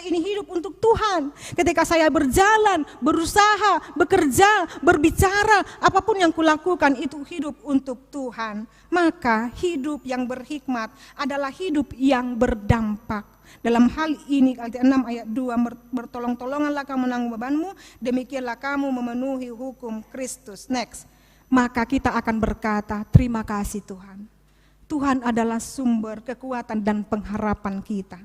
ini hidup untuk Tuhan. Ketika saya berjalan, berusaha, bekerja, berbicara, apapun yang kulakukan itu hidup untuk Tuhan. Maka hidup yang berhikmat adalah hidup yang berdampak. Dalam hal ini Galatia 6 ayat 2, bertolong-tolonganlah kamu menanggung bebanmu, demikianlah kamu memenuhi hukum Kristus. Next. Maka kita akan berkata, terima kasih Tuhan. Tuhan adalah sumber kekuatan dan pengharapan kita.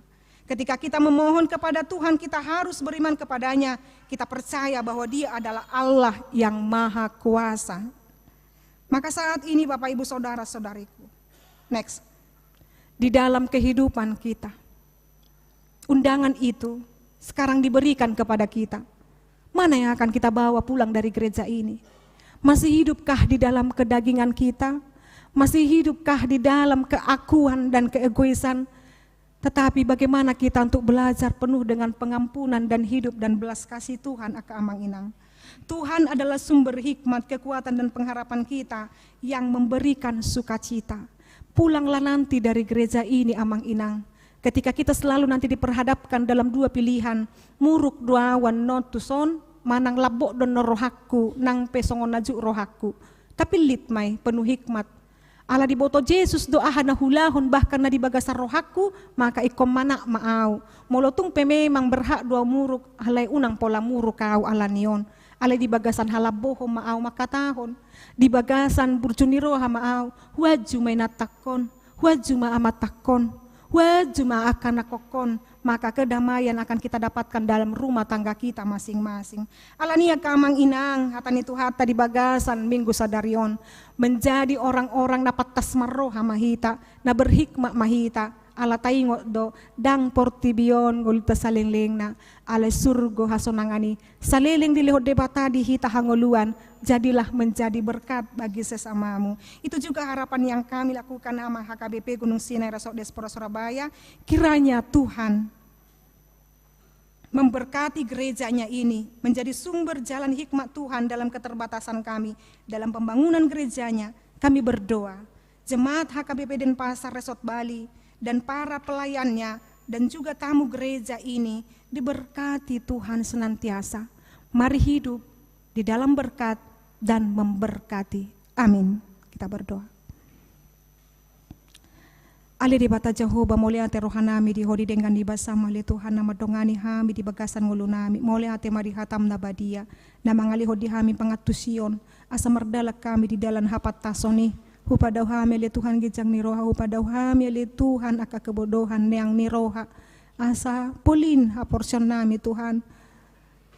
Ketika kita memohon kepada Tuhan, kita harus beriman kepadanya. Kita percaya bahwa Dia adalah Allah yang Maha Kuasa. Maka saat ini Bapak Ibu Saudara-saudariku, next, di dalam kehidupan kita, undangan itu sekarang diberikan kepada kita. Mana yang akan kita bawa pulang dari gereja ini? Masih hidupkah di dalam kedagingan kita? Masih hidupkah di dalam keakuan dan keegoisan? Tetapi bagaimana kita untuk belajar penuh dengan pengampunan dan hidup dan belas kasih Tuhan aka amang inang. Tuhan adalah sumber hikmat, kekuatan dan pengharapan kita yang memberikan sukacita. Pulanglah nanti dari gereja ini amang inang. Ketika kita selalu nanti diperhadapkan dalam dua pilihan, muruk duawan notuson, manang labok don rohaku, nang pesongon naju rohaku. Tapi litmai penuh hikmat. Ala di boto Yesus doa hana hulahon bahkan na di bagasar rohaku maka ikom mana maau. Molotung memang berhak dua muruk halai unang pola muruk kau ala nion. Ala di bagasan halaboho maau makatahon. Di bagasan burjuniroha maau. Waju mainatakon. Waju maamatakon. Waju maakan nakokon. Maka kedamaian akan kita dapatkan dalam rumah tangga kita masing-masing. Alania kamang inang, hatan itu hata di bagasan minggu sadarion. Menjadi orang-orang dapat tasmaroha mahita, na berhikmat mahita. Ala taingot do, dang portibion gulita salingling na, ala surgo hasonangani. Saliling dilihod debata di hita hangoluan, jadilah menjadi berkat bagi sesamamu. Itu juga harapan yang kami lakukan sama HKBP Gunung Sinai Resort Diaspora Surabaya. Kiranya Tuhan memberkati gerejanya ini, menjadi sumber jalan hikmat Tuhan dalam keterbatasan kami, dalam pembangunan gerejanya. Kami berdoa, jemaat HKBP Denpasar Resort Bali, dan para pelayannya, dan juga tamu gereja ini, diberkati Tuhan senantiasa. Mari hidup di dalam berkat dan memberkati. Amin. Kita berdoa. Ali di bata Jehovah mulia ate rohanami di hodi dengan di basama le Tuhan nama dongani hami di bagasan ngulunami mulia ate mari hatam na badia na mangali hodi hami pangatusion asa merdala kami di dalam hapat tasoni hupadau hami le Tuhan gijang niroha hupadau hami le Tuhan aka kebodohan yang niroha asa pulin ha portion nami Tuhan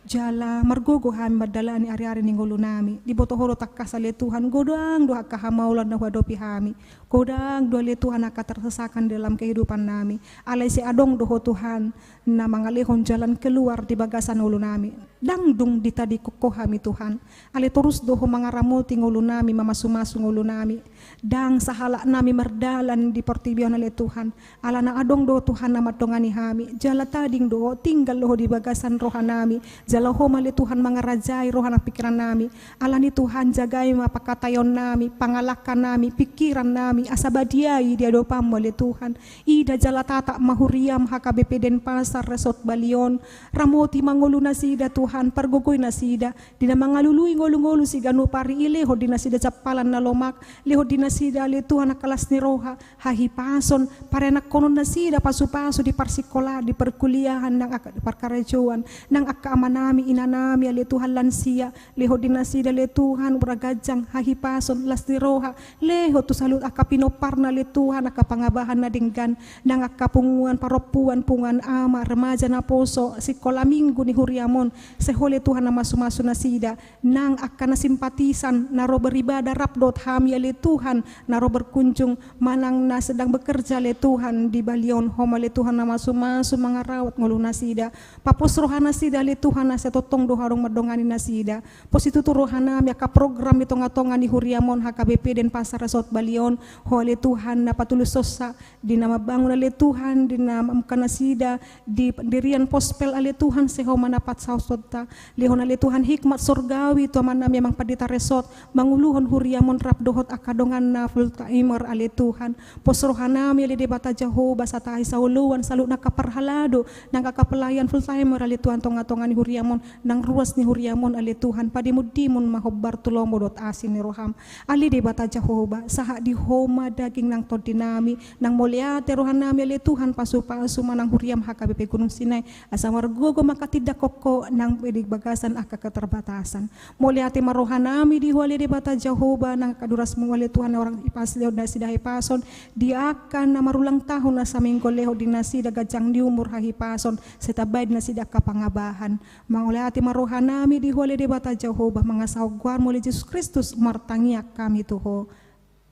jala margogo hami madalani ari-ari ning ngulunami di botohoro takkasale Tuhan godang doa kahamaulan na wadopi hami kodang doa le Tuhan akan tersesakan dalam kehidupan nami. Alai si adong doho Tuhan na mangalihon jalan keluar di bagasan ulu nami. Dangdung di tadi kokoh kami Tuhan. Alai terus doho mangaramuti ngulu nami mamasu-masu ngulu nami. Dang sahala nami merdalan di portibion ale Tuhan. Ala na adong doho Tuhan na madongani hami. Jala tading doho tinggal doho di bagasan rohanami. Jala ho mali Tuhan mangarajai rohana pikiran nami. Ala ni Tuhan jagai mapakatayon nami, pangalakan nami, pikiran nami. Asabadiai dia doa oleh Tuhan. Ida jala tata mahuriam HKBP Denpasar Resort Balion. Ramoti mangulu nasida Tuhan pergogoy nasida. Dina mangalului ngolu-ngolu si ganu pari ileho dina sida capalan na lomak. Leho dina sida le Tuhan akalas ni roha. Hahipason para anak konon nasida pasu-pasu di parsikola di perkuliahan nang di parkarejoan nang akamanami inanami ale Tuhan lansia. Leho dina sida le Tuhan uragajang hahipason las ni roha. Leho tu salut pinoparna le Tuhan akapangabahan na dinggan nang akapunguan paropuan pungan ama remaja na poso sikola minggu ni huriamon sehole Tuhan na masu-masu na sida nang akan simpatisan naro beribadah rapdot hami le Tuhan naro berkunjung manang na sedang bekerja le Tuhan di Balion homa le Tuhan na masu-masu mangarawat ngulu na sida papos rohana sida le Tuhan na setotong doharong madongani na sida positu tu rohana mi aka program itonga-tonga ni huriamon HKBP Denpasar Resort Balion oleh Tuhan na patulusosa di nama bangun oleh Tuhan di nama mkanasida di pendirian pospel oleh Tuhan seho manapat sausota lihon oleh Tuhan hikmat surgawi to mana memang padita resort manguluhon huriamon rap dohot akadongan na full timer oleh Tuhan posrohana mi oleh debata Jehovah satai sauluan salut na kaparhalado nang kakapelayan full timer oleh Tuhan tonga-tonga ni huriamon nang ruas ni huriamon oleh Tuhan padimudimun mahobbar tulomo dot asin ni roham ali debata Jehovah saha di homa daging nang todinami nang mulia terohan nami oleh Tuhan pasu-pasu manang huriam HKBP Gunung Sinai asa margogo maka tidak koko nang pedik bagasan aka keterbatasan mulia te marohan nami di holi debata Jehovah nang kaduras oleh Tuhan orang ipas leo dasi dahi pason dia akan namarulang tahun na sa minggo leho dinasi dagajang di umur hahi pason setabay na sida kapangabahan mangulia te marohan nami di holi debata Jehovah mangasawguar muli Yesus Kristus martangiak kami tuho.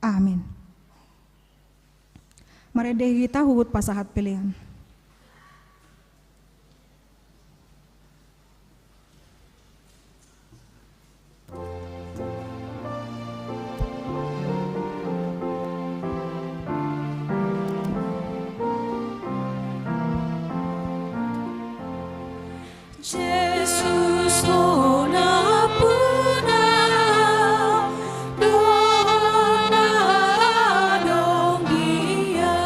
Amin. Mari kita hubut pasahat pilihan. Jesus Lona Puna Dona Dong Dia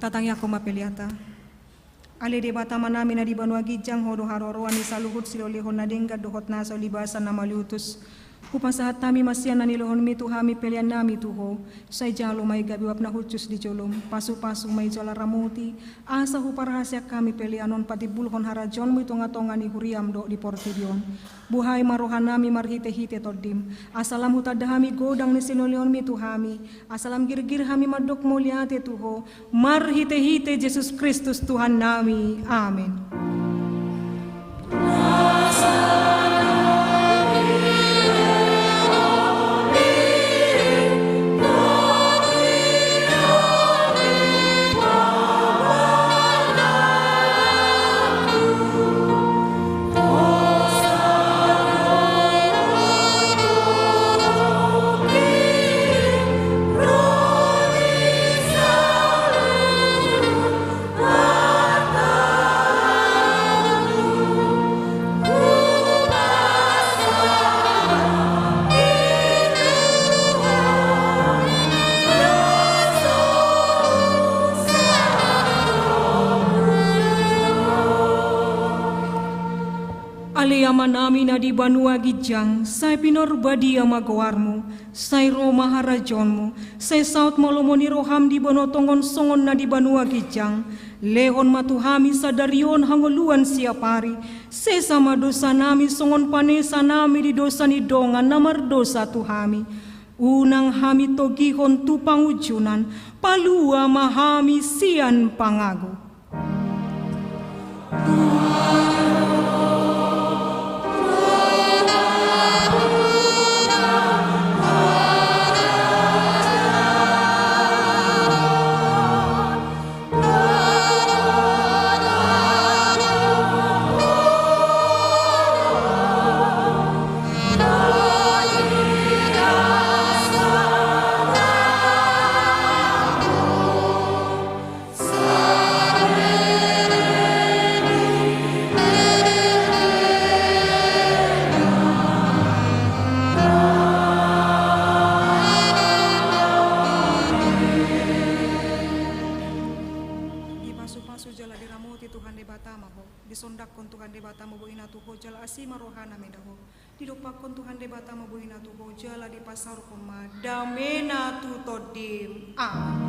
Tatangya ko mapiliata. Ale de bata manami na di banwa gijang hodo haroro ani saluhut silolihon na dengga dohot na sa libasan na maliutus. Upang saat kami masyan na nilohon mi tuhami pelian nami tuho, say jalo may gabiwap na hutus di jolom, pasu-pasu may jala ramuti, asa huparahasya kami pelianon pati bulhon harajon mo itong atongan ni huriam do di portidion. Buhay marohan nami marhite-hite todim, asalam hutadahami godang ni sinolion mi tuhami, asalam girgir hami madok muliate tuho, marhite-hite Jesus Kristus Tuhan nami. Amin. Aliyama nami na di banua gijang, say pinorbadia magawarmu, say Roma harajonmu, say saut molomoni roham di bonotongon songon na di banua gijang, lehon matuhami sadarion hangoluan siapari, say sama dosa nami songon panesa nami di dosa ni dongan namar dosa tuhami, unang hami togihon tupang ujunan, palua mahami sian pangago. Dilupakon Tuhan debata mabuhina tuho jala di pasar koma damena tu todim. Amin.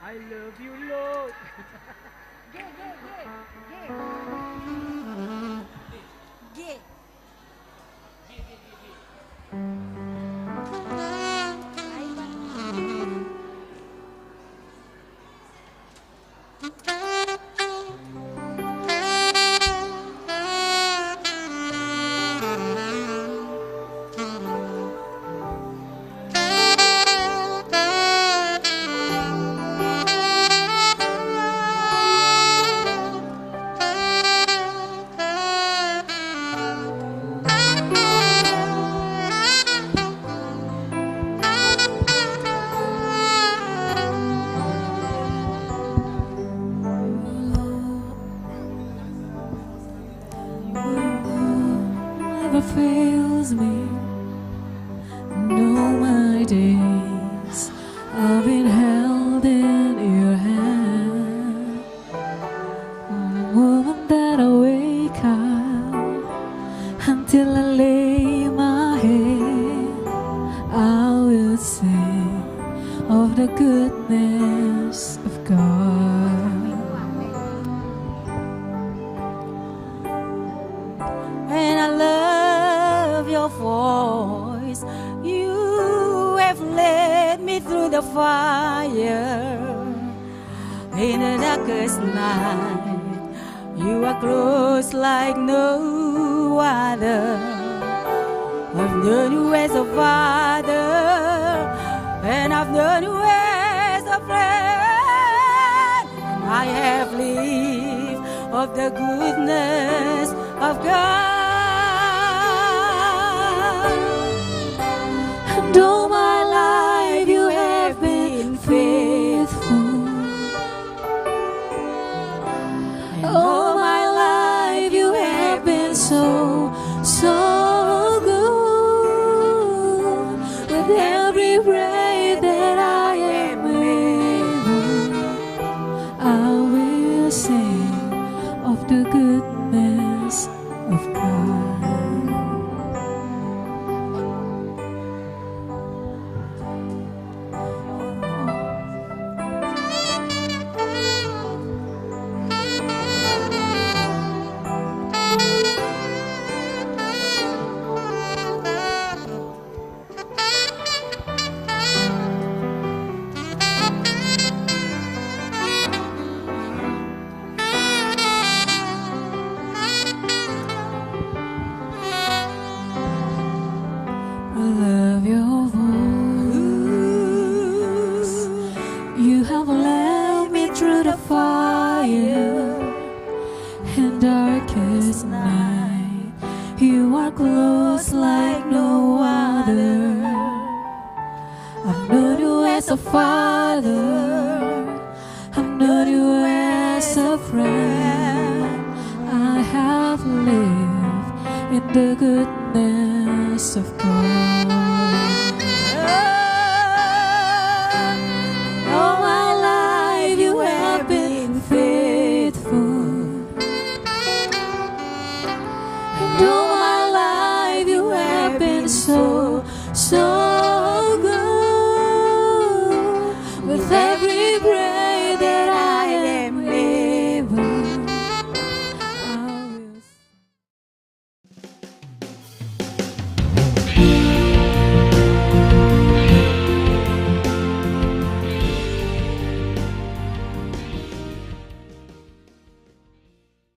I love you, Lord. Never fails me. And all my days I've been held in your hand. The moment that I wake up until I lay my head, I will sing of the goodness of God. And I love your voice. You have led me through the fire. In the darkest night, you are close like no other. I've known you as a father, and I've known you as a friend. I have lived of the goodness of God. And all my life you have been faithful. And all my life you have been so good. With every breath that I am able, I will sing of the goodness of God. I love your voice. You have led me through the fire and darkest night. You are close like no other. I've known you as a father. I've known you as a friend. I have lived in the goodness of God.